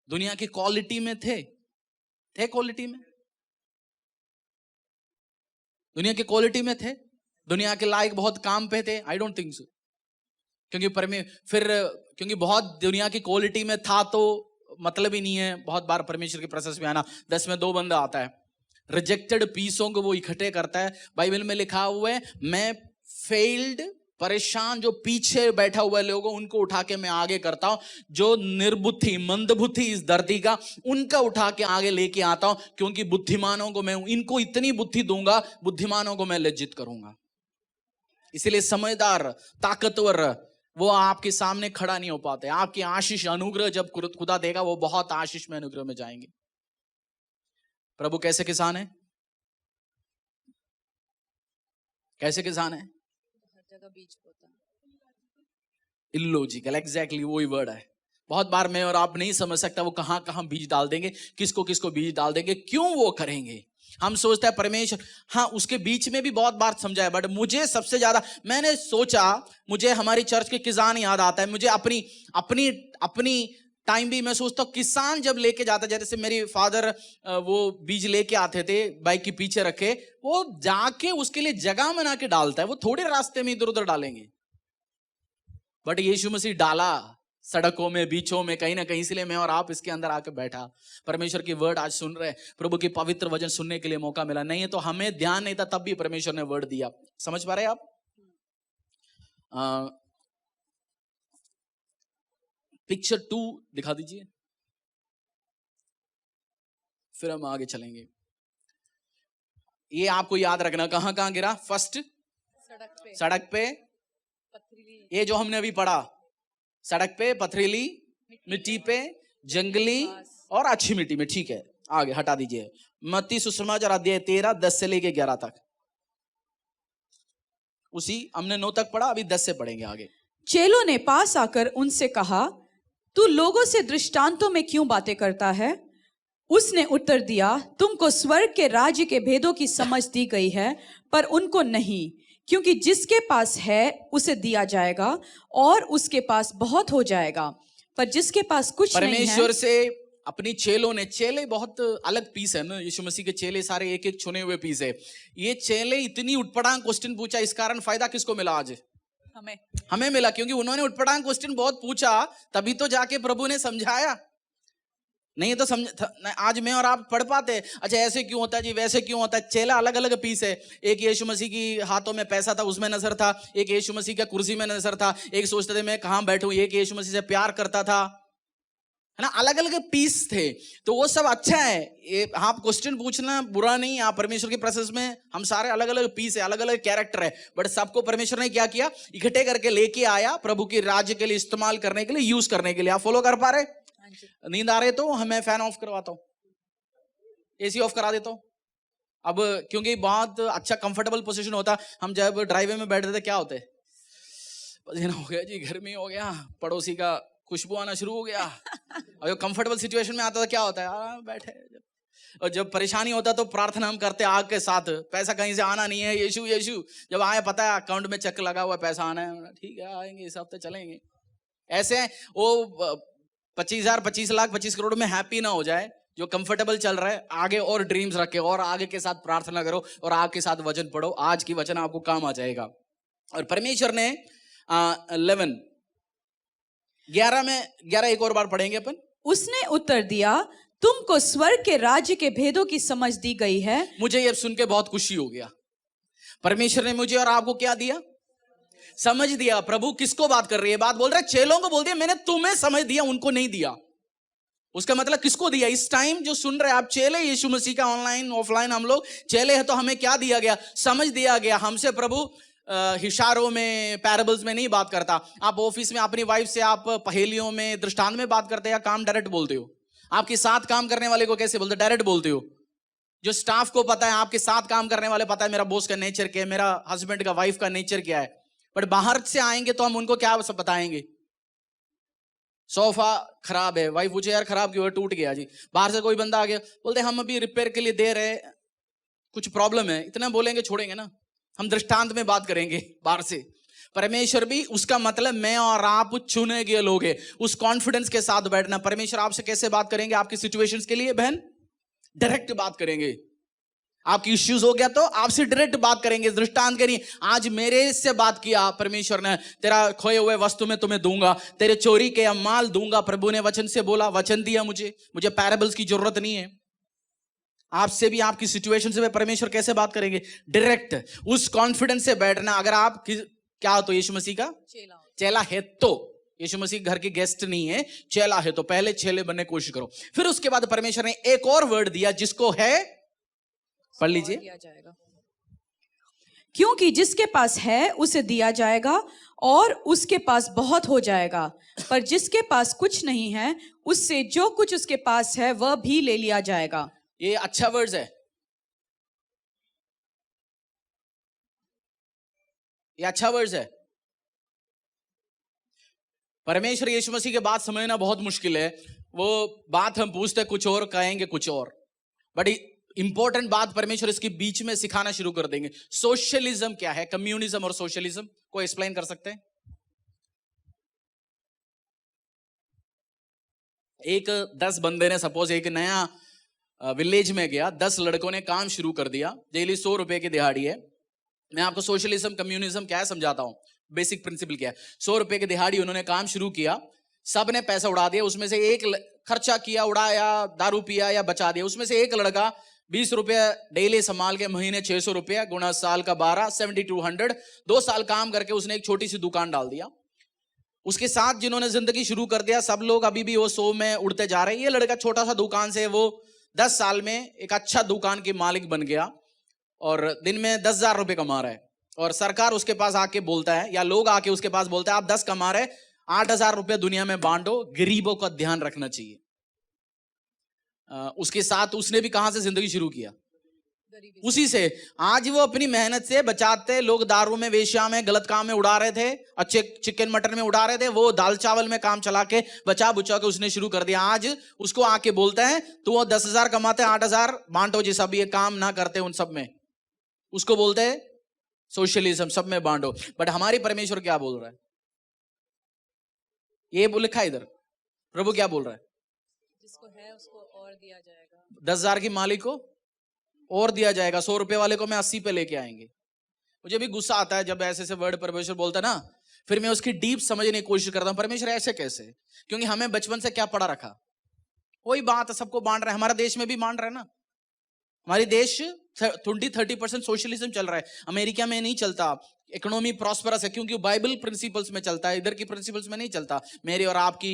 दुनिया की क्वालिटी में थे? क्वालिटी में? दुनिया की क्वालिटी में थे? दुनिया के लायक बहुत काम पे थे? I don't think so. क्योंकि बहुत दुनिया की क्वालिटी में था तो मतलब ही नहीं है बहुत बार परमेश्वर के प्रेजेंस में आना। 10 में 2 बंदा आता है, रिजेक्टेड पीसों को वो इकट्ठे करता है। बाइबल में लिखा हुआ है, मैं फेल्ड, परेशान, जो पीछे बैठा हुआ है लोगों, उनको उठा के मैं आगे करता हूं। जो निर्बुद्धि, मंदबुद्धि इस धरती का, उनका उठा के आगे लेके आता हूं। क्योंकि बुद्धिमानों को मैं, इनको इतनी बुद्धि दूंगा, बुद्धिमानों को मैं लज्जित करूंगा। इसलिए समझदार, ताकतवर वो आपके सामने खड़ा नहीं हो पाते। आपकी आशीष, अनुग्रह जब खुदा देगा, वो बहुत आशीष में, अनुग्रह में जाएंगे। प्रभु कैसे किसान है? कैसे किसान है? हर जगह बीज बोता है। इलॉजिकल, एग्जैक्टली वही वर्ड है। बहुत बार मैं और आप नहीं समझ सकता वो कहां कहां बीज डाल देंगे, किसको किसको बीज डाल देंगे, क्यों वो करेंगे। हम सोचते हैं परमेश्वर, हाँ उसके बीच में भी बहुत बार समझाया। बट मुझे सबसे ज्यादा, मैंने सोचा, मुझे हमारी चर्च के किसान याद आता है। मुझे अपनी टाइम भी मैं सोचता हूँ, किसान जब लेके जाता, जैसे मेरे फादर वो बीज लेके आते थे बाइक के पीछे रखे, वो जाके उसके लिए जगह बना के डालता है। वो थोड़े रास्ते में इधर उधर डालेंगे। बट यीशु मसीह डाला सड़कों में, बीचों में, कहीं ना कहीं। इसलिए मैं और आप इसके अंदर आके बैठा, परमेश्वर की वर्ड आज सुन रहे, प्रभु की पवित्र वचन सुनने के लिए मौका मिला। नहीं है तो हमें ध्यान नहीं था, तब भी परमेश्वर ने वर्ड दिया। समझ पा रहे आप? पिक्चर 2 दिखा दीजिए, फिर हम आगे चलेंगे। ये आपको याद रखना, कहां कहां गिरा? फर्स्ट सड़क पे, ये जो हमने अभी पढ़ा, सड़क पे, पथरीली मिट्टी पे, जंगली और अच्छी मिट्टी में। ठीक है, आगे हटा दीजिए। मत्ती सुसमाचार अध्याय 13, 10 से लेके 11 तक। उसी हमने 9 तक पढ़ा, अभी 10 से पढ़ेंगे आगे। चेलों ने पास आकर उनसे कहा, तू लोगों से दृष्टांतों में क्यों बातें करता है? उसने उत्तर दिया, तुमको स्वर्ग के राज्य के भेदों की समझ दी गई है, पर उनको नहीं, क्योंकि जिसके पास है उसे दिया जाएगा और उसके पास बहुत हो जाएगा, पर जिसके पास कुछ नहीं है। परमेश्वर से अपनी चेलों ने, चेले बहुत अलग पीस है ना, यीशु मसीह के चेले सारे एक एक चुने हुए पीस है। ये चेले इतनी उटपटांग क्वेश्चन पूछा, इस कारण फायदा किसको मिला आज? हमें मिला, क्योंकि उन्होंने उटपटांग क्वेश्चन बहुत पूछा, तभी तो जाके प्रभु ने समझाया। नहीं तो आज मैं और आप पढ़ पाते, अच्छा ऐसे क्यों होता है जी, वैसे क्यों होता है। चेला अलग अलग पीस है। एक यीशु मसीह की हाथों में पैसा था, उसमें नजर था। एक यीशु मसीह का कुर्सी में नजर था। एक सोचते थे मैं कहां बैठूं। एक यीशु मसीह से प्यार करता था, है ना। अलग अलग पीस थे, तो वो सब अच्छा है। ये आप क्वेश्चन पूछना बुरा नहीं। आप परमेश्वर के प्रोसेस में हम सारे अलग अलग पीस है, अलग अलग कैरेक्टर है, बट सबको परमेश्वर ने क्या किया, इकट्ठे करके लेके आया प्रभु के राज्य के लिए, इस्तेमाल करने के लिए, यूज करने के लिए। आप फॉलो कर पा रहे? नींद आ रहे तो हमें फैन ऑफ करवाता हूं, एसी ऑफ करा देता हूं। अब क्योंकि बहुत अच्छा कंफर्टेबल पोजीशन होता, हम जब ड्राइवे में बैठते थे क्या होते, पसीना हो गया जी, गर्मी हो गया, पड़ोसी का खुशबू आना शुरू हो गया। और जो कंफर्टेबल सिचुएशन में आता था क्या होता है, आराम बैठे। और जब परेशानी होता तो प्रार्थना हम करते आग के साथ, पैसा कहीं से आना नहीं है, यीशु यीशु। जब आए पता है अकाउंट में चेक लगा हुआ, पैसा आना है, ठीक है आएंगे इस हफ्ते चलेंगे। ऐसे वो 25,000 25 लाख 25 करोड़ में हैप्पी ना हो जाए। जो कंफर्टेबल चल रहा है, आगे और ड्रीम्स रखे और आगे के साथ प्रार्थना करो और आग के साथ वचन पढ़ो। आज की वचन आपको काम आ जाएगा। और परमेश्वर ने 11 एक और बार पढ़ेंगे अपन। उसने उत्तर दिया, तुमको स्वर्ग के राज्य के भेदों की समझ दी गई है। मुझे ये सुन के बहुत खुशी हो गया। परमेश्वर ने मुझे और आपको क्या दिया? समझ दिया। प्रभु किसको बात कर रही है? बात बोल रहा है चेलों को बोल दिया, मैंने तुम्हें समझ दिया, उनको नहीं दिया। उसका मतलब किसको दिया? इस टाइम जो सुन रहे आप चेले, यीशु मसीह का ऑनलाइन ऑफलाइन हम लोग चेले हैं, तो हमें क्या दिया गया? समझ दिया गया। हमसे प्रभु इशारों में, पैराबल्स में नहीं बात करता। आप ऑफिस में अपनी वाइफ से आप पहेलियों में, दृष्टांत में बात करते हैं या काम डायरेक्ट बोलते हो? आपके साथ काम करने वाले को कैसे बोलते? डायरेक्ट बोलते हो। जो स्टाफ को पता है, आपके साथ काम करने वाले पता है मेरा बॉस का नेचर क्या है, मेरा हस्बैंड का, वाइफ का नेचर क्या है। बट बाहर से आएंगे तो हम उनको क्या सब बताएंगे? सोफा खराब है, वाइफ पूछे यार खराब क्यों है? टूट गया जी। बाहर से कोई बंदा आ गया, बोलते हम अभी रिपेयर के लिए दे रहे, कुछ प्रॉब्लम है। इतना बोलेंगे छोड़ेंगे ना? हम दृष्टांत में बात करेंगे बाहर से। परमेश्वर भी, उसका मतलब मैं और आप चुने गए लोग हैं। उस कॉन्फिडेंस के साथ बैठना। परमेश्वर आपसे कैसे बात करेंगे? आपकी सिचुएशंस के लिए बहन डायरेक्ट बात करेंगे। आपकी इश्यूज हो गया तो आपसे डायरेक्ट बात करेंगे, दृष्टांत करिए। आज मेरे से बात किया परमेश्वर ने, तेरा खोए हुए वस्तु में तुम्हें दूंगा, तेरे चोरी के माल दूंगा। प्रभु ने वचन से बोला, वचन दिया मुझे पैराबल्स की जरूरत नहीं है। आपसे भी आपकी सिचुएशन से परमेश्वर कैसे बात करेंगे? डायरेक्ट। उस कॉन्फिडेंस से बैठना। अगर आप क्या हो तो यीशु मसीह का चेला है, तो यीशु मसीह घर के गेस्ट नहीं है, चेला है, तो पहले चेले बनने की कोशिश करो। फिर उसके बाद परमेश्वर ने एक और वर्ड दिया जिसको है, पढ़ लीजिए। क्योंकि जिसके पास है उसे दिया जाएगा और उसके पास बहुत हो जाएगा, पर जिसके पास कुछ नहीं है उससे जो कुछ उसके पास है वह भी ले लिया जाएगा। ये अच्छा वर्ड्स है, ये अच्छा वर्ड्स है। परमेश्वर यीशु मसीह के बात समझना बहुत मुश्किल है। वो बात हम पूछते कुछ और, कहेंगे कुछ और, बट इंपॉर्टेंट बात परमेश्वर इसके बीच में सिखाना शुरू कर देंगे। सोशलिज्म क्या है? कम्युनिज्म और सोशलिज्म को एक्सप्लेन कर सकते हैं? एक 10 बंदे ने, सपोज एक नया विलेज में गया, 10 लड़कों ने काम शुरू कर दिया, डेली 100 रुपए की दिहाड़ी है। मैं आपको सोशलिज्म कम्युनिज्म क्या है समझाता हूं, बेसिक प्रिंसिपल क्या है। 100 रुपए की दिहाड़ी उन्होंने काम शुरू किया, सब ने पैसा उड़ा दिया। उसमें से एक खर्चा किया, उड़ाया, दारू पिया या बचा दिया। उसमें से एक लड़का 20 रुपया डेली संभाल के, महीने 600 रुपया गुणा साल का 12, 7200, 2 साल काम करके उसने एक छोटी सी दुकान डाल दिया। उसके साथ जिन्होंने जिंदगी शुरू कर दिया, सब लोग अभी भी वो 100 में उड़ते जा रहे हैं। ये लड़का छोटा सा दुकान से वो 10 साल में एक अच्छा दुकान के मालिक बन गया और दिन में 10,000 रुपए कमा रहा है। और सरकार उसके पास आके बोलता है, या लोग आके उसके पास बोलते हैं, आप 10 कमा रहे, 8,000 रुपए दुनिया में बांटो, गरीबों का ध्यान रखना चाहिए। उसके साथ उसने भी कहां से जिंदगी शुरू किया? उसी से। आज वो अपनी मेहनत से बचाते, लोग दारू में, वेश्या में, गलत काम में उड़ा रहे थे, अच्छे चिकन मटन में उड़ा रहे थे, वो दाल चावल में काम चला के बचा बुचा के उसने शुरू कर दिया। आज उसको आके बोलता है, तो वो 10,000 कमाते, 8,000 बांटो, जिस अब ये काम ना करते उन सब में, उसको बोलते हैं सोशलिज्म सब में बांटो। बट हमारी परमेश्वर क्या बोल रहा है? ये लिखा है इधर, प्रभु क्या बोल रहा है? जिसको है उसको और दिया जाएगा। 10,000 की मालिक को और दिया जाएगा, 100 रुपए वाले को मैं 80 पे लेके आएंगे। मुझे भी गुस्सा आता है जब ऐसे ऐसे वर्ड परमेश्वर बोलता है ना, फिर मैं उसकी डीप समझने की कोशिश करता हूं, परमेश्वर ऐसे कैसे? क्योंकि हमें बचपन से क्या पढ़ा रखा, वही बात सबको बांट रहे हैं। हमारा देश में भी बांट रहे हैं ना, हमारे देश 20-30% सोशलिज्म चल रहा है। अमेरिका में नहीं चलता, इकोनॉमी प्रॉस्परस है क्योंकि बाइबल प्रिंसिपल्स में चलता है, इधर की प्रिंसिपल्स में नहीं चलता, मेरे और आपकी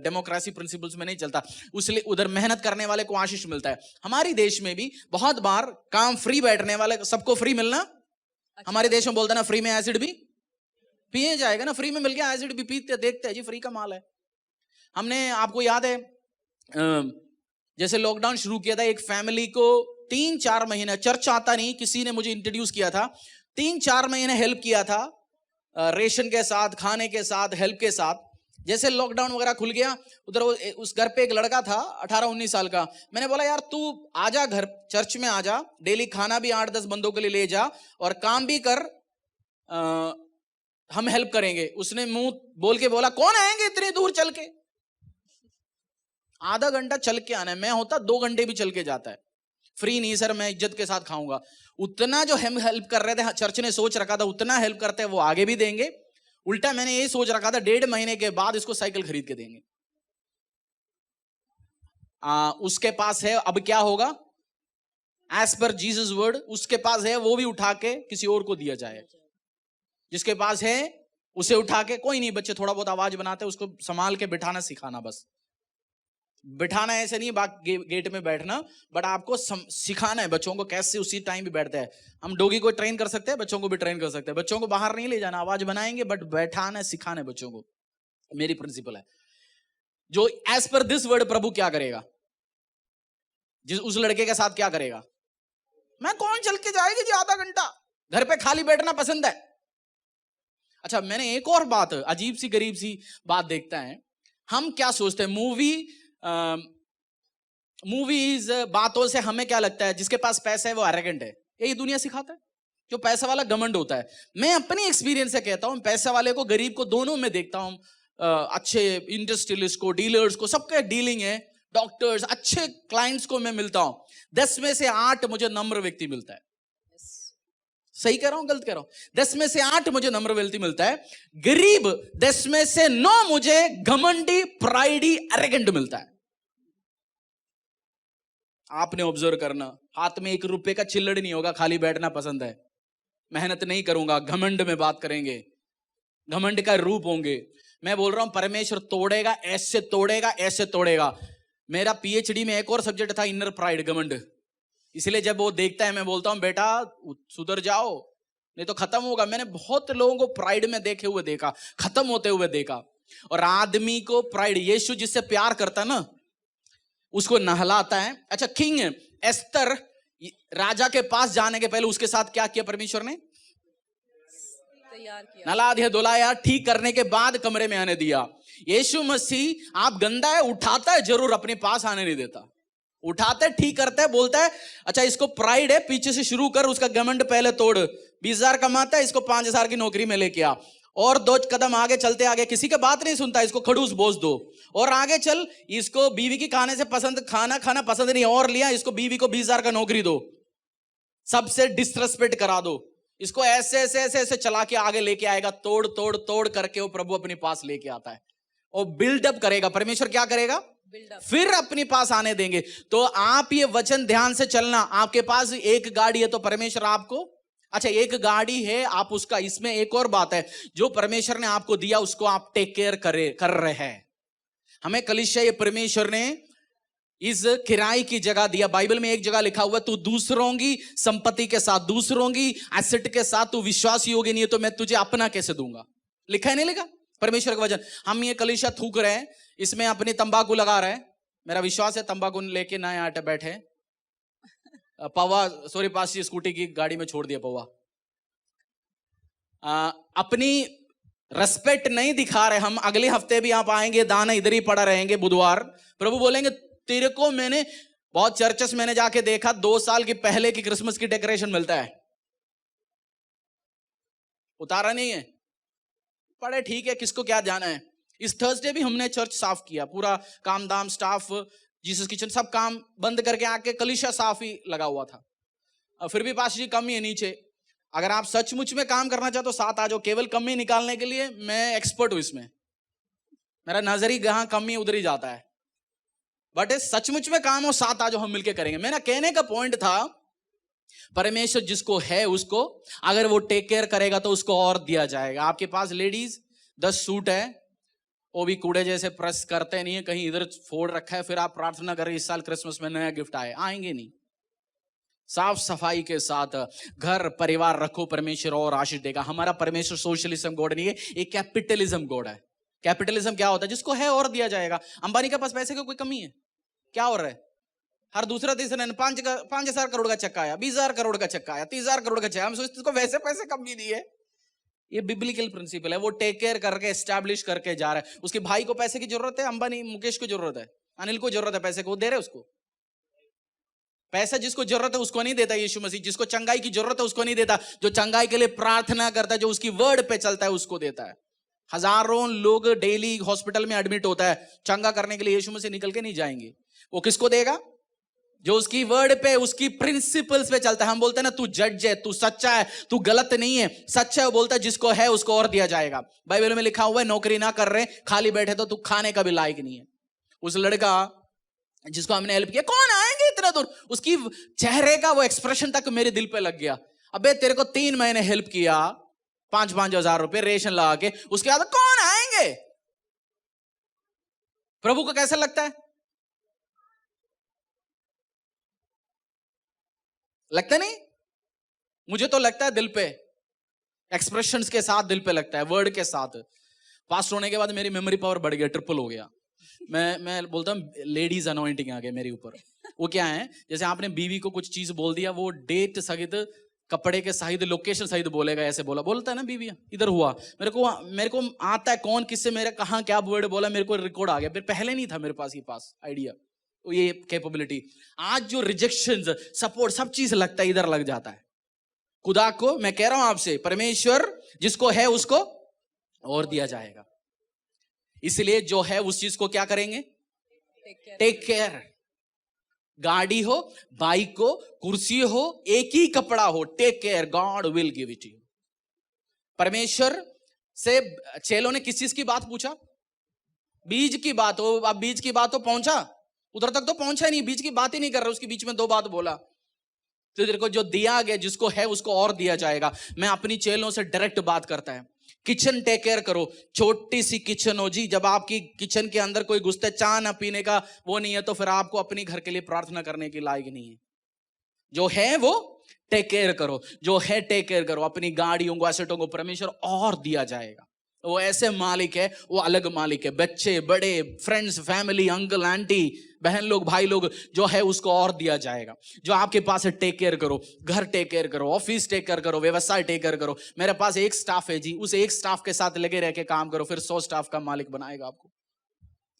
डेमोक्रेसी प्रिंसिपल्स में नहीं चलता। उसलिए उधर मेहनत करने वाले को आशीष मिलता है। हमारे देश में भी बहुत बार काम फ्री बैठने वाले सबको फ्री मिलना, हमारे देश में बोलता है ना, फ्री में एसिड भी पिए जाएगा ना, फ्री में मिल गया एसिड भी पीते, देखते हैं जी फ्री का माल है। हमने, आपको याद है जैसे लॉकडाउन शुरू किया था, एक फैमिली को 3-4 महीने, चर्च आता नहीं, किसी ने मुझे इंट्रोड्यूस किया था, 3-4 महीने हेल्प किया था, रेशन के साथ, खाने के साथ, हेल्प के साथ। जैसे लॉकडाउन वगैरह खुल गया, उधर उस घर पे एक लड़का था 18-19 साल का। मैंने बोला यार तू आजा घर, चर्च में आजा, डेली खाना भी 8-10 बंदों के लिए ले जा और काम भी कर, हम हेल्प करेंगे। उसने मुंह बोल के बोला कौन आएंगे इतनी दूर चल के, आधा घंटा चल के आना है। मैं होता 2 घंटे भी चल के जाता है। फ्री नहीं सर, मैं इज्जत के साथ खाऊंगा। उतना जो हम हेल्प कर रहे थे, चर्च ने सोच रखा था उतना हेल्प करते हैं वो आगे भी देंगे। उल्टा मैंने ये सोच रखा था 1.5 महीने के बाद इसको साइकिल खरीद के देंगे। उसके पास है, अब क्या होगा? एज पर जीसस वर्ड, उसके पास है वो भी उठा के किसी और को दिया जाए। जिसके पास है उसे उठा के, कोई नहीं, बच्चे थोड़ा बहुत आवाज बनाते हैं, उसको संभाल के बिठाना सिखाना, बस बिठाना ऐसे नहीं गेट में बैठना, बट आपको सिखाना है बच्चों को कैसे उसी टाइम भी बैठते हैं। हम डॉगी को ट्रेन कर सकते हैं, बच्चों को भी ट्रेन कर सकते हैं। बच्चों को बाहर नहीं ले जाना, आवाज बनाएंगे, बट बैठाना है, सिखाना है बच्चों को। मेरी प्रिंसिपल है जो एज पर दिस वर्ड प्रभु क्या करेगा, जिस उस लड़के के साथ क्या करेगा? मैं कौन चल के जाएगी जी आधा घंटा, घर पे खाली बैठना पसंद है। अच्छा, मैंने एक और बात, अजीब सी गरीब सी बात देखता है, हम क्या सोचते हैं, मूवीज बातों से हमें क्या लगता है, जिसके पास पैसा है वो एरोगेंट है। यही दुनिया सिखाता है, जो पैसा वाला घमंड होता है। मैं अपनी एक्सपीरियंस से कहता हूं, पैसा वाले को, गरीब को, दोनों में देखता हूं। अच्छे इंडस्ट्रियलिस्ट को, डीलर्स को, सबके डीलिंग है, डॉक्टर्स, अच्छे क्लाइंट्स को मैं मिलता हूं। 10 में से 8 मुझे नम्र व्यक्ति मिलता है। सही कह रहा हूं, गलत कह रहा हूं? 10 में से 8 मुझे नम्र व्यक्ति मिलता है। गरीब 10 में से 9 मुझे घमंडी, प्राइडी, एरोगेंट मिलता है। आपने ऑब्जर्व करना, हाथ में 1 रुपए का चिल्लड़ नहीं होगा, खाली बैठना पसंद है, मेहनत नहीं करूंगा, घमंड में बात करेंगे, घमंड का रूप होंगे। मैं बोल रहा हूं परमेश्वर तोड़ेगा, ऐसे तोड़ेगा, ऐसे तोड़ेगा। मेरा पीएचडी में एक और सब्जेक्ट था, इनर प्राइड, घमंड। इसलिए जब वो देखता है, मैं बोलता हूं बेटा सुधर जाओ, नहीं तो खत्म होगा। मैंने बहुत लोगों को प्राइड में देखे हुए देखा, खत्म होते हुए देखा। और आदमी को प्राइड, यीशु जिससे प्यार करता ना उसको नहलाता है। अच्छा, किंग एस्तर राजा के पास जाने के पहले उसके साथ क्या किया परमेश्वर ने? तैयार किया, नहला दिया, धुलाया, ठीक करने के बाद कमरे में आने दिया। यीशु मसीह आप गंदा है, उठाता है जरूर, अपने पास आने नहीं देता। उठाता है, ठीक करता है, बोलता है अच्छा इसको प्राइड है, पीछे से शुरू कर, उसका घमंड पहले तोड़। 20,000 कमाता है, इसको 5,000 की नौकरी में लेके आ, और 2 कदम आगे चलते, आगे किसी की बात नहीं सुनता, इसको खड़ूस बोझ दो, और आगे चल, इसको बीवी की खाने से खाना पसंद नहीं, और लिया, इसको बीवी को 20,000 का नौकरी दो, सबसे डिसरेस्पेक्ट करा दो, इसको ऐसे ऐसे ऐसे ऐसे चला के आगे लेके आएगा। तोड़ तोड़ तोड़ करके वो प्रभु अपने पास लेके आता है और बिल्डअप करेगा। परमेश्वर क्या करेगा? फिर अपने पास आने देंगे। तो आप ये वचन ध्यान से चलना। आपके पास एक गाड़ी है तो परमेश्वर आपको, अच्छा एक गाड़ी है आप उसका, इसमें एक और बात है, जो परमेश्वर ने आपको दिया उसको आप टेक केयर कर रहे हैं। हमें कलीसिया ये परमेश्वर ने इस किराए की जगह दिया। बाइबल में एक जगह लिखा हुआ है, तू दूसरों की संपत्ति के साथ, दूसरों की एसेट के साथ तू विश्वासी होगी नहीं तो मैं तुझे अपना कैसे दूंगा। लिखा है नहीं लिखा? परमेश्वर का वचन। हम ये कलीसिया थूक रहे हैं, इसमें अपनी तंबाकू लगा रहे हैं। मेरा विश्वास है तंबाकू लेके ना यहाँ बैठे। पौवा सॉरी पास स्कूटी की गाड़ी में छोड़ दिया पौवा। अपनी रेस्पेक्ट नहीं दिखा रहे हम। अगले हफ्ते भी आप आएंगे, दाना इधर ही पड़ा रहेंगे बुधवार। प्रभु बोलेंगे तेरे को मैंने बहुत चर्चेस मैंने जाके देखा, 2 साल की पहले की क्रिसमस की डेकोरेशन मिलता है। उतारा नहीं है, पढ़े ठीक है, किसको क्या जाना है। इस थर्सडे भी हमने चर्च साफ किया, पूरा काम दाम स्टाफ जीसस किचन सब काम बंद करके आके कलीसिया साफ ही लगा हुआ था। फिर भी पास जी कमी है नीचे, अगर आप सचमुच में काम करना चाहते हो साथ आ जाओ, केवल कमी निकालने के लिए मैं एक्सपर्ट हूं इसमें, मेरा नजर ही जहां कमी उधर ही जाता है। बट सचमुच में काम हो साथ आ जाओ, हम मिलके करेंगे। मेरा कहने का पॉइंट था परमेश्वर जिसको है उसको अगर वो टेक केयर करेगा तो उसको और दिया जाएगा। आपके पास लेडीज 10 सूट है, वो भी कूड़े जैसे प्रेस करते नहीं है, कहीं इधर फोड़ रखा है, फिर आप प्रार्थना करें इस साल क्रिसमस में नया गिफ्ट आएंगे नहीं। साफ सफाई के साथ घर परिवार रखो, परमेश्वर और आशीष देगा। हमारा परमेश्वर सोशलिज्म गॉड नहीं है, एक कैपिटलिज्म गॉड है। कैपिटलिज्म क्या होता है? जिसको है और दिया जाएगा। अंबानी के पास पैसे की कोई कमी है क्या? हो रहा है हर दूसरा तीसरा 5,000 करोड़ का चक्का आया, 20,000 करोड़ का चक्का आया, 30,000 करोड़ का चक्का। हम सोचते इसको वैसे पैसे कम नहीं दिए। ये बिब्लिकल प्रिंसिपल है, वो टेक केयर करके एस्टैब्लिश करके जा रहा है। उसके भाई को पैसे की जरूरत है, अंबानी मुकेश को जरूरत है, अनिल को जरूरत है पैसे को, वो दे रहे उसको पैसा। जिसको जरूरत है उसको नहीं देता यीशु मसीह, जिसको चंगाई की जरूरत है उसको नहीं देता, जो चंगाई के लिए प्रार्थना करता है, जो उसकी वर्ड पे चलता है उसको देता है। हजारों लोग डेली हॉस्पिटल में एडमिट होता है, चंगा करने के लिए यीशु मसीह निकल के नहीं जाएंगे। वो किसको देगा? जो उसकी वर्ड पे, उसकी प्रिंसिपल्स पे चलता है। हम बोलते हैं ना तू जज है, तू सच्चा है, तू गलत नहीं है, सच्चा है। वो बोलता है जिसको है उसको और दिया जाएगा। बाइबल में लिखा हुआ है नौकरी ना कर रहे खाली बैठे तो तू खाने का भी लायक नहीं है। उस लड़का जिसको हमने हेल्प किया, कौन आएंगे इतना दूर, उसकी चेहरे का वो एक्सप्रेशन तक मेरे दिल पे लग गया। अबे तेरे को 3 महीने हेल्प किया, 5-5 हजार रुपए रेशन लगा के, उसके बाद कौन आएंगे? प्रभु को कैसा लगता है? लगता नहीं? मुझे तो लगता है दिल पे, एक्सप्रेशंस के साथ दिल पे लगता है, वर्ड के साथ। पास्ट होने के बाद मेरी मेमोरी पावर बढ़ गया, ट्रिपल हो गया। मैं बोलता हूँ लेडीज अनॉइंटिंग आ गया मेरे ऊपर। वो क्या है, जैसे आपने बीवी को कुछ चीज बोल दिया, वो डेट सहित, कपड़े के सहित, लोकेशन सहित बोलेगा। ऐसे बोलता है ना बीवी, इधर हुआ, मेरे को आता है कौन किससे मेरे कहाँ क्या वर्ड बोला, मेरे को रिकॉर्ड आ गया। फिर पहले नहीं था मेरे पास ये आइडिया, ये कैपेबिलिटी। आज जो रिजेक्शन, सपोर्ट, सब चीज लगता है, इधर लग जाता है। खुदा को मैं कह रहा हूं आपसे, परमेश्वर जिसको है उसको और दिया जाएगा। इसलिए जो है उस चीज को क्या करेंगे? Take care. गाड़ी हो, बाइक हो, कुर्सी हो, एक ही कपड़ा हो, take care, God will give it you. परमेश्वर से चेलों ने किस चीज की बात पूछा? बीज की बात हो। अब बीज की बात तो पहुंचा, उधर तक तो पहुंचा नहीं, बीच की बात ही नहीं कर रहा, उसके बीच में 2 बात बोला। तो तेरे को जो दिया गया, जिसको है उसको और दिया जाएगा। मैं अपनी चेलों से डायरेक्ट बात करता है, किचन टेक केयर करो। छोटी सी किचन हो जी, जब आपकी किचन के अंदर कोई घुसता है, चाय ना पीने का वो नहीं है, तो फिर आपको अपनी घर के लिए प्रार्थना करने की लायक नहीं है। जो है वो टेक केयर करो, जो है टेक केयर करो। अपनी गाड़ियों को, एसेटों को परमेश्वर और दिया जाएगा। वो ऐसे मालिक है, वो अलग मालिक है। बच्चे, बड़े, फ्रेंड्स, फैमिली, अंकल, आंटी, बहन लोग, भाई लोग, जो है उसको और दिया जाएगा। जो आपके पास है टेक केयर करो। घर टेक केयर करो, ऑफिस टेक केयर करो, व्यवसाय टेक केयर करो। मेरे पास एक स्टाफ है जी, उस एक स्टाफ के साथ लगे रह के काम करो, फिर 100 स्टाफ का मालिक बनाएगा आपको।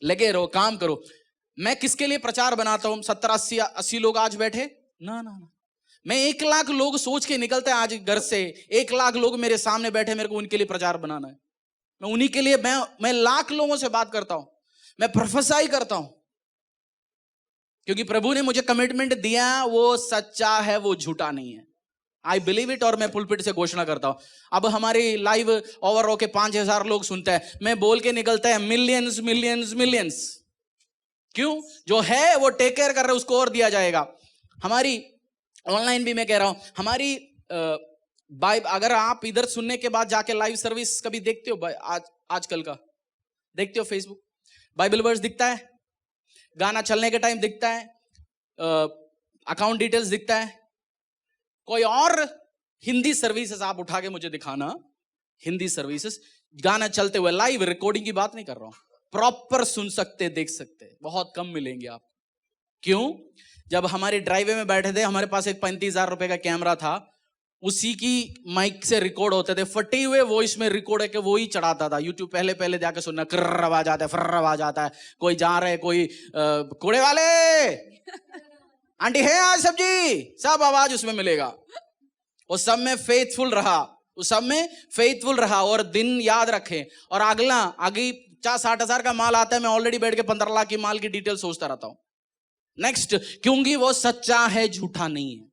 लगे रहो, काम करो। मैं किसके लिए प्रचार बनाता हूं? 70-80 लोग आज बैठे ना, मैं 1 लाख लोग सोच के निकलते हैं आज घर से। 1 लाख लोग मेरे सामने बैठे, मेरे को उनके लिए प्रचार बनाना है। मैं उन्हीं के लिए, मैं लाख लोगों से बात करता हूं, मैं प्रोफेसाई करता हूं, क्योंकि प्रभु ने मुझे कमिटमेंट दिया, वो सच्चा है, वो झूठा नहीं है। I believe it. और मैं पुलपिट से घोषणा करता हूं। अब हमारी लाइव ओवर होके 5,000 लोग सुनते हैं, मैं बोल के निकलता है मिलियंस मिलियंस मिलियंस। क्यों? जो है वो टेक केयर कर रहे, उसको और दिया जाएगा। हमारी ऑनलाइन भी मैं कह रहा हूं, हमारी अगर आप इधर सुनने के बाद जाके लाइव सर्विस कभी देखते हो, आजकल का देखते हो, फेसबुक बाइबल वर्स दिखता है, गाना चलने के टाइम दिखता है, अकाउंट डिटेल्स दिखता है। कोई और हिंदी सर्विसेज आप उठा के मुझे दिखाना, हिंदी सर्विसेज गाना चलते हुए, लाइव रिकॉर्डिंग की बात नहीं कर रहा हूं, प्रॉपर सुन सकते, देख सकते, बहुत कम मिलेंगे आपको। क्यों? जब हमारे ड्राइवे में बैठे थे, हमारे पास एक 35,000 रुपए का कैमरा था, उसी की माइक से रिकॉर्ड होते थे, फटे हुए वॉइस में रिकॉर्ड है कि वो ही चढ़ाता था यूट्यूब। पहले जाके सुनना, कर्र आवाज आता है, फर्र आवाज आता है, कोई जा रहे, कोई कूड़े वाले आंटी है आज सब्जी, सब आवाज उसमें मिलेगा। वो सब में फेथफुल रहा, उस सब में फेथफुल रहा और दिन याद रखे। और अगला आगे 50-60 का माल आता है, मैं ऑलरेडी बैठ के 15 लाख की माल की डिटेल सोचता रहता हूं। नेक्स्ट, क्योंकि वो सच्चा है झूठा नहीं है।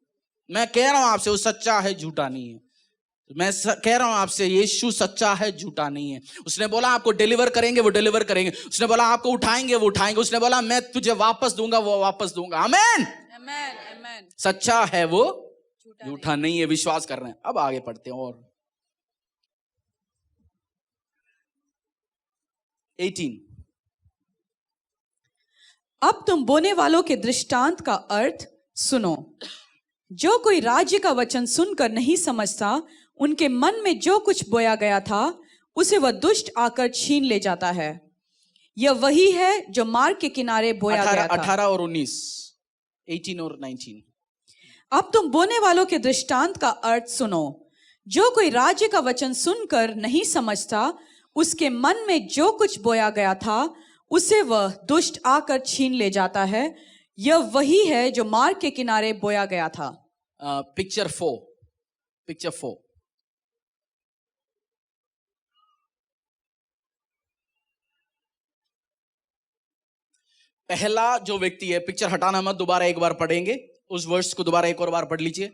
मैं कह रहा हूं आपसे वो सच्चा है झूठा नहीं है। मैं कह रहा हूं आपसे यीशु सच्चा है झूठा नहीं है। उसने बोला आपको डिलीवर करेंगे, वो डिलीवर करेंगे। उसने बोला आपको उठाएंगे, वो उठाएंगे। उसने बोला मैं तुझे वापस दूंगा, वो वापस दूंगा। आमेन। आमेन, आमेन। सच्चा है वो झूठा नहीं है। विश्वास कर रहे हैं। अब आगे पढ़ते हैं। और 18, अब तुम बोने वालों के दृष्टांत का अर्थ सुनो। जो कोई राज्य का वचन सुनकर नहीं समझता, उनके मन में जो कुछ बोया गया था उसे वह दुष्ट आकर छीन ले जाता है। यह वही है जो मार्ग के किनारे बोया गया था। 18 और 19, 18 और 19। अब तुम बोने वालों के दृष्टांत का अर्थ सुनो। जो कोई राज्य का वचन सुनकर नहीं समझता, उसके मन में जो कुछ बोया गया था उसे वह दुष्ट आकर छीन ले जाता है। यह वही है जो मार्ग के किनारे बोया गया था। पिक्चर 4। पहला जो व्यक्ति है, पिक्चर हटाना मत, दोबारा एक बार पढ़ेंगे उस वर्ष को, दोबारा एक और बार पढ़ लीजिए।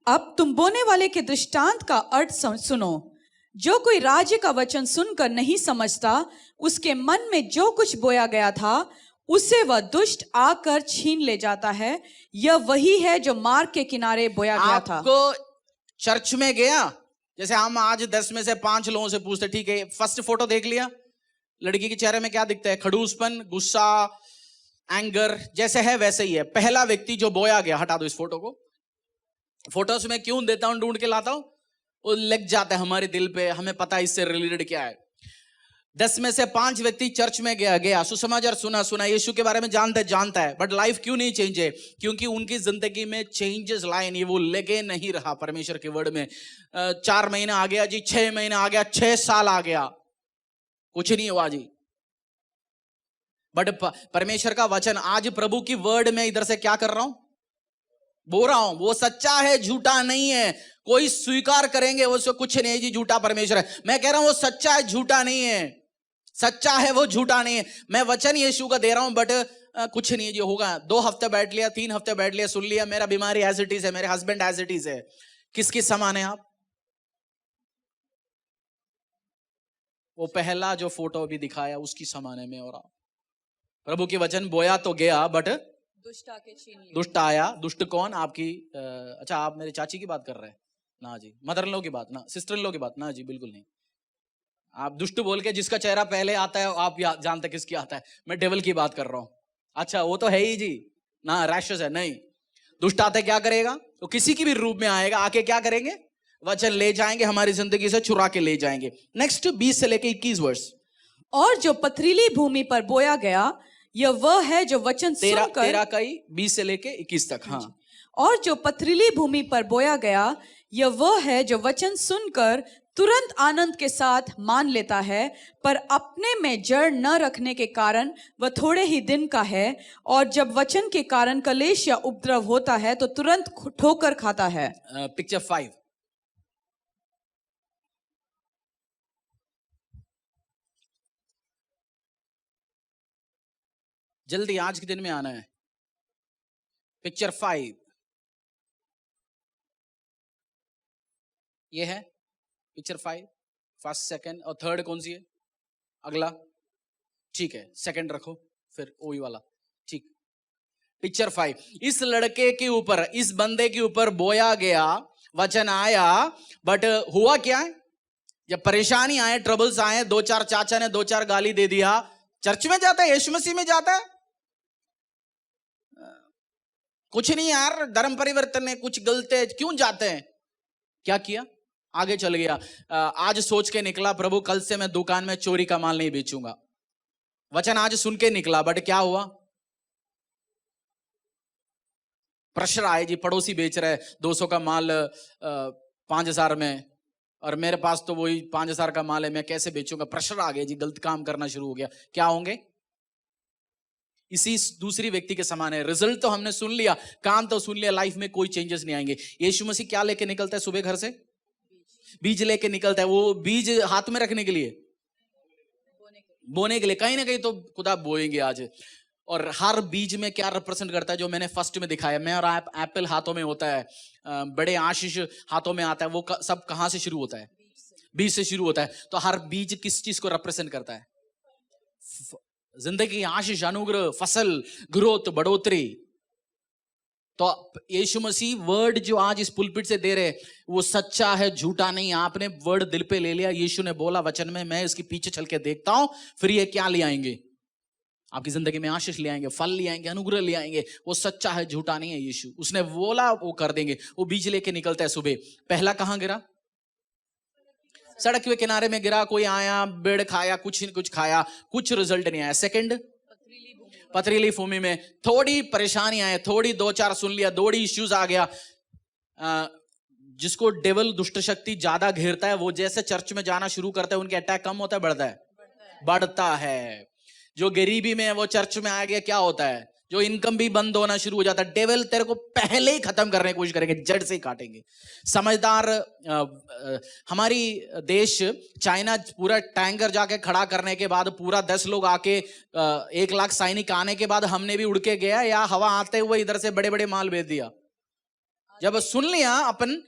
अब तुम बोने वाले के दृष्टांत का अर्थ सुनो। जो कोई राज्य का वचन सुनकर नहीं समझता, उसके मन में जो कुछ बोया गया था उसे वह दुष्ट आकर छीन ले जाता है। यह वही है जो मार्ग के किनारे बोया गया था। आपको चर्च में गया, जैसे हम आज 10 में से 5 लोगों से पूछते, ठीक है फर्स्ट फोटो देख लिया, लड़की के चेहरे में क्या दिखता है? खड़ूसपन, गुस्सा, एंगर, जैसे है वैसे ही है। पहला व्यक्ति जो बोया गया, हटा दो इस फोटो को। फोटोस में क्यों देता हूं, ढूंढ के लाता हूं, वो लग जाता है हमारे दिल पे, हमें पता है इससे रिलेटेड क्या है। 10 में से 5 व्यक्ति चर्च में गया सुसमाचार सुना, यीशु के बारे में जानता है, बट लाइफ क्यों नहीं चेंज है? क्योंकि उनकी जिंदगी में चेंजेस लाए नहीं, वो लगे नहीं रहा परमेश्वर के वर्ड में। 4 महीना आ गया जी, 6 महीना आ गया, 6 साल आ गया, कुछ नहीं हुआ जी। बट परमेश्वर का वचन, आज प्रभु की वर्ड में इधर से क्या कर रहा हूं, बोल रहा हूं, वो सच्चा है झूठा नहीं है। कोई स्वीकार करेंगे उसको कुछ नहीं है जी, झूठा परमेश्वर है। मैं कह रहा हूं वो सच्चा है झूठा नहीं है, सच्चा है वो झूठा नहीं है। मैं वचन यीशु का दे रहा हूं, बट कुछ नहीं है जी, होगा। 2 हफ्ते बैठ लिया, 3 हफ्ते बैठ लिया, सुन लिया, मेरा बीमारी एज इट इज है, मेरे हस्बैंड एज इट इज है। किसकी समान है आप? वो पहला जो फोटो भी दिखाया उसकी समान है मैं और आप। प्रभु की वचन बोया तो गया, बट दुष्ट आके छीन लिया। दुष्ट आया। दुष्ट कौन? आपकी अच्छा आप मेरे चाची की बात कर रहे हैं ना जी, मदर इन लॉ की बात ना, सिस्टर इन लॉ की बात ना जी, बिल्कुल नहीं। आप दुष्ट बोल के जिसका चेहरा पहले आता है आप जानते किसकी आता है। मैं डेविल की बात कर रहा हूं। अच्छा वो तो है ही जी ना, रैशस है नहीं। दुष्ट आते क्या करेगा? तो किसी की भी रूप में आएगा, आके क्या करेंगे? वचन ले जाएंगे, हमारी जिंदगी से चुरा के ले जाएंगे। नेक्स्ट 20 से लेके 21 वर्ष। और जो पथरीली भूमि पर बोया गया, यह वह है जो वचन सुनकर, 13 का ही 20 से लेके 21 तक। हाँ। और जो पथरीली भूमि पर बोया गया, यह वह है जो वचन सुनकर तुरंत आनंद के साथ मान लेता है, पर अपने में जड़ न रखने के कारण वह थोड़े ही दिन का है, और जब वचन के कारण कलेश या उपद्रव होता है तो तुरंत ठोकर खाता है। पिक्चर 5। जल्दी आज के दिन में आना है। पिक्चर 5 ये है। पिक्चर 5 फर्स्ट, सेकंड और थर्ड कौन सी है? अगला ठीक है, सेकंड रखो, फिर वही वाला ठीक। पिक्चर 5, इस लड़के के ऊपर, इस बंदे के ऊपर बोया गया, वचन आया, बट हुआ क्या है? जब परेशानी आए, ट्रबल्स आए, 2-4 चाचा ने 2-4 गाली दे दिया। चर्च में जाता है, यीशु मसीह में जाता है, कुछ नहीं यार, धर्म परिवर्तन है, कुछ गलत है, क्यों जाते हैं? क्या किया? आगे चल गया। आज सोच के निकला, प्रभु कल से मैं दुकान में चोरी का माल नहीं बेचूंगा। वचन आज सुन के निकला, बट क्या हुआ? प्रेशर आए जी, पड़ोसी बेच रहे 200 का माल 5000 में, और मेरे पास तो वही 5000 का माल है, मैं कैसे बेचूंगा? प्रेशर आ गया जी, गलत काम करना शुरू हो गया। क्या होंगे? इसी दूसरी व्यक्ति के समान है। रिजल्ट तो हमने सुन लिया, काम तो सुन लिया, लाइफ में कोई चेंजेस नहीं आएंगे। यीशु मसीह क्या लेके निकलता है सुबह घर से? बीज लेके निकलता है। वो बीज हाथ में रखने के लिए, बोने के लिए, कहीं ना कहीं तो खुदा बोएंगे आज। और हर बीज में क्या रिप्रेजेंट करता है, जो मैंने फर्स्ट में दिखाया, मैं और आप, एप्पल हाथों में होता है, बड़े आशीष हाथों में आता है, वो सब कहां से शुरू होता है? बीज से शुरू होता है। तो हर बीज किस चीज को रिप्रेजेंट करता है? जिंदगी, आशीष, अनुग्रह, फसल, ग्रोथ, बढ़ोतरी। तो यीशु मसीह वर्ड जो आज इस पुलपिट से दे रहे, वो सच्चा है, झूठा नहीं। आपने वर्ड दिल पे ले लिया, यीशु ने बोला वचन में, मैं इसके पीछे चल के देखता हूं, फिर ये क्या ले आएंगे? आपकी जिंदगी में आशीष ले आएंगे, फल ले आएंगे, अनुग्रह ले आएंगे। वो सच्चा है, झूठा नहीं है। यीशु, उसने बोला वो कर देंगे। वो बीज लेके निकलता है सुबह। पहला कहां गिरा? सड़क के किनारे में गिरा। कोई आया, बेड़ खाया, कुछ खाया, कुछ रिजल्ट नहीं आया। सेकंड, पथरीली भूमि में थोड़ी परेशानी आए, थोड़ी 2-4 सुन लिया, थोड़ी इश्यूज आ गया। जिसको डेविल, दुष्ट शक्ति ज्यादा घेरता है, वो जैसे चर्च में जाना शुरू करता है, उनके अटैक कम होता है, बढ़ता है? बढ़ता है। जो गरीबी में है वो चर्च में आ गया, क्या होता है? जो इनकम भी बंद होना शुरू हो जाता है। डेविल तेरे को पहले ही खत्म करने की कोशिश करेंगे, जड़ से ही काटेंगे। समझदार हमारी देश चाइना पूरा टैंकर जाके खड़ा करने के बाद, पूरा 10 लोग आके 1 लाख सैनिक आने के बाद, हमने भी उड़ के गया या हवा आते हुए इधर से बड़े बड़े माल भेज दिया। जब सुन लिया अपन,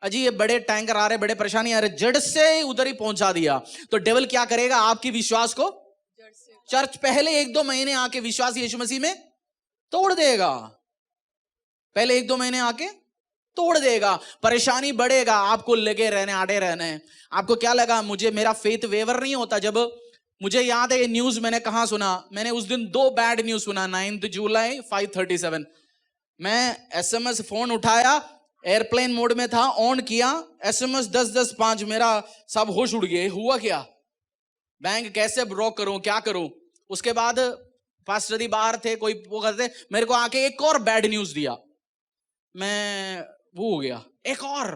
अजी ये बड़े टैंकर आ रहे, बड़े परेशानी आ रहे, जड़ से उधर ही पहुंचा दिया। तो डेविल क्या करेगा? आपकी विश्वास को, चर्च पहले 1-2 महीने आके विश्वास यीशु मसीह में तोड़ देगा। पहले 1-2 महीने आके तोड़ देगा। परेशानी बढ़ेगा, आपको लगे रहने, आड़े रहने। आपको क्या लगा? मुझे, मेरा फेथ वेवर नहीं होता। जब मुझे याद है ये न्यूज मैंने कहां सुना, मैंने उस दिन 2 बैड न्यूज सुना। 9 जुलाई 5:37 मैं SMS फोन उठाया, एयरप्लेन मोड में था, ऑन किया, SMS 10-10-5, मेरा सब होश उड़ गए। हुआ क्या? बैंक कैसे ब्लॉक करूं, क्या करूं? उसके बाद पास्टर जी बाहर थे, कोई वो करते, मेरे को आके एक और बैड न्यूज दिया। मैं वो हो गया, एक और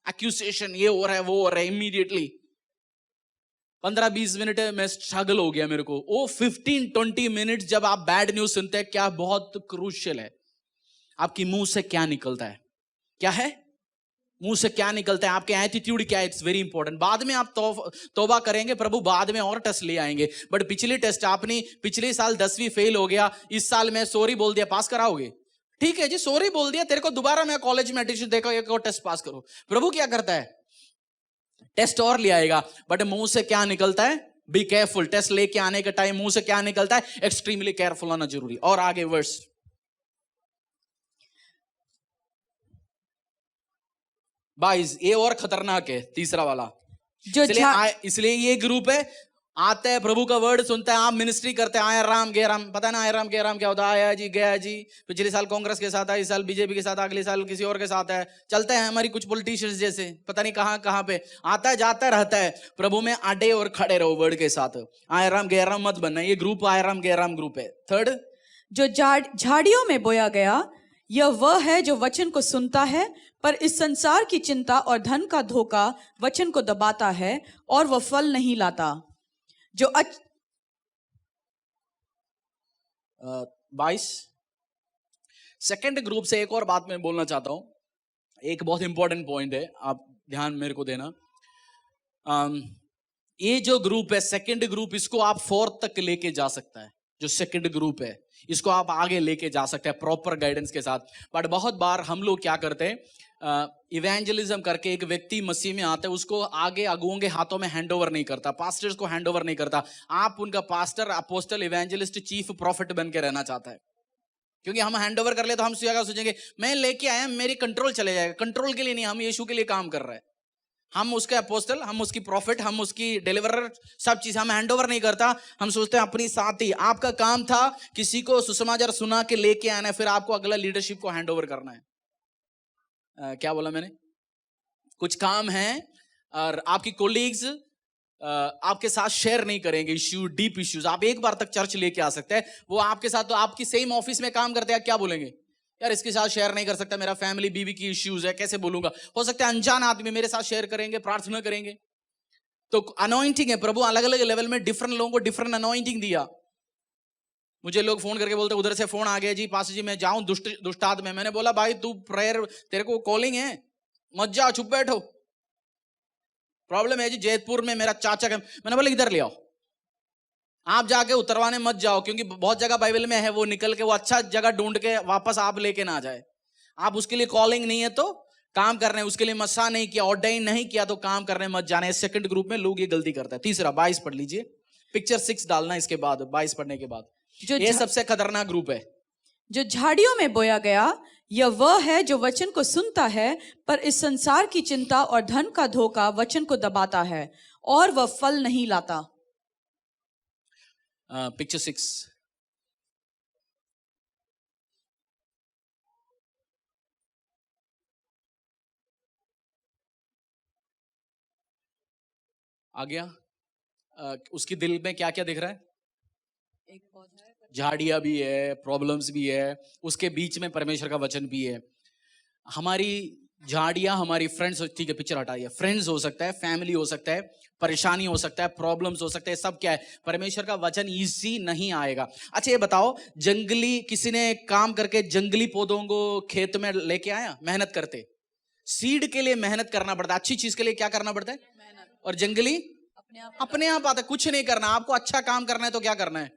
एक्यूजेशन, ये हो रहा है, वो हो रहा है। इमीडिएटली 15-20 मिनट में स्ट्रगल हो गया मेरे को। वो 15-20 मिनट जब आप बैड न्यूज सुनते हैं, क्या बहुत क्रूशियल है। आपकी मुंह से क्या निकलता है? क्या है मुंह से क्या निकलता है? आपके एटीट्यूड क्या है? It's very important. बाद में आप तौबा करेंगे, प्रभु बाद में और टेस्ट ले आएंगे। बट पिछली टेस्ट, आपने पिछले साल 10वीं फेल हो गया, इस साल में सॉरी बोल दिया, पास कराओगे? ठीक है जी, सॉरी बोल दिया, तेरे को दोबारा मैं कॉलेज में एडमिशन देखो, एक और टेस्ट पास करो। प्रभु क्या करता है? टेस्ट और ले आएगा। बट मुंह से क्या निकलता है? Be careful. टेस्ट लेके आने के टाइम मुंह से क्या निकलता है, एक्सट्रीमली केयरफुल होना जरूरी। और आगे वर्स, बाइस, ये और खतरनाक है, तीसरा वाला। जो इसलिए ये ग्रुप है, आता है, प्रभु का वर्ड सुनता है, आप मिनिस्ट्री करते हैं, आया राम गया राम। पता ना आया राम गया राम क्या होता है? आया जी गया जी। पिछले साल कांग्रेस के साथ है, इस साल बीजेपी के साथ, अगले साल किसी और के साथ है। चलते हैं हमारी कुछ पॉलिटिशियंस जैसे, पता नहीं कहां कहां पे आता है, जाता रहता है। प्रभु में अड़े और खड़े रहो वर्ड के साथ। आया राम गया राम मत बनना। ये ग्रुप आया राम गया राम ग्रुप है। थर्ड, जो झाड़ियों में बोया गया, यह वह है जो वचन को सुनता है, पर इस संसार की चिंता और धन का धोखा वचन को दबाता है और वह फल नहीं लाता। जो 22 सेकंड ग्रुप से एक और बात मैं बोलना चाहता हूं। एक बहुत इंपॉर्टेंट पॉइंट है, आप ध्यान मेरे को देना। ये जो ग्रुप है, सेकंड ग्रुप, इसको आप 4th तक लेके जा सकता है। जो सेकंड ग्रुप है, इसको आप आगे लेके जा सकते हैं प्रॉपर गाइडेंस के साथ। बट बहुत बार हम लोग क्या करते हैं, इवेंजलिज्म करके एक व्यक्ति मसीह में आता है, उसको आगे अगुओं के हाथों में हैंड ओवर नहीं करता, पास्टर्स को हैंड ओवर नहीं करता। आप उनका pastor, apostle, evangelist, chief profit बन के रहना चाहता है। क्योंकि हम हैंड ओवर कर ले तो हम सोचेंगे मैं लेके आया, मेरी कंट्रोल चले जाएगा। कंट्रोल के लिए नहीं, हम यीशु के लिए काम कर रहे हैं। हम उसके अपोस्टल, हम उसकी प्रॉफिट, हम उसकी डिलीवरर, सब चीज हम हैंड ओवर नहीं करता। हम सोचते हैं अपनी साथी, आपका काम था किसी को सुसमाचार सुना के लेके आना है, फिर आपको अगला लीडरशिप को हैंड ओवर करना है। क्या बोला मैंने? कुछ काम है और आपकी कोलीग्स आपके साथ शेयर नहीं करेंगे इश्यू, डीप इश्यूज। आप एक बार तक चर्च लेके आ सकते हैं, वो आपके साथ, तो आपकी सेम ऑफिस में काम करते हैं, क्या बोलेंगे? यार इसके साथ शेयर नहीं कर सकता, मेरा फैमिली बीवी की इश्यूज है, कैसे बोलूंगा? हो सकता है अनजान आदमी मेरे साथ शेयर करेंगे, प्रार्थना करेंगे। तो अनॉइंटिंग है, प्रभु अलग अलग लेवल में डिफरेंट लोगों को डिफरेंट अनॉइंटिंग दिया। मुझे लोग फोन करके बोलते उधर से फोन आ गया जी पास जी मैं जाऊं दुष्टात में। मैंने बोला भाई तू प्रेयर, तेरे को कॉलिंग है, मत जा, चुप बैठो। प्रॉब्लम है जी जैतपुर में मेरा चाचा का, मैंने बोला इधर ले आओ, आप जाके उतरवाने मत जाओ, क्योंकि बहुत जगह बाइबल में है वो निकल के वो अच्छा जगह ढूंढ के वापस आप लेके ना जाए। आप उसके लिए कॉलिंग नहीं है तो काम करने, उसके लिए मसा नहीं किया, ऑर्डाइन नहीं किया तो काम करने मत जाने। सेकंड ग्रुप में लोग ये गलती करते हैं। तीसरा 22 पढ़ लीजिए, पिक्चर 6 डालना इसके बाद, 22 पढ़ने के बाद। ये सबसे खतरनाक ग्रुप है। जो झाड़ियों में बोया गया यह वह है जो वचन को सुनता है, पर इस संसार की चिंता और धन का धोखा वचन को दबाता है और वह फल नहीं लाता। पिक्चर 6 आ गया। उसकी दिल में क्या क्या दिख रहा है? एक पौधा है, झाड़ियां भी है, प्रॉब्लम्स भी है, उसके बीच में परमेश्वर का वचन भी है। हमारी झाड़ियां हमारी फ्रेंड्स, ठीक है पिक्चर हटाइए, फ्रेंड्स हो सकता है, फैमिली हो सकता है, परेशानी हो सकता है, प्रॉब्लम्स हो सकते हैं, सब क्या है? परमेश्वर का वचन इजी नहीं आएगा। अच्छा ये बताओ, जंगली किसी ने काम करके जंगली पौधों को खेत में लेके आया? मेहनत करते, सीड के लिए मेहनत करना पड़ता है, अच्छी चीज के लिए क्या करना पड़ता है? और जंगली अपने आप आता है, कुछ नहीं करना। आपको अच्छा काम करना है तो क्या करना है?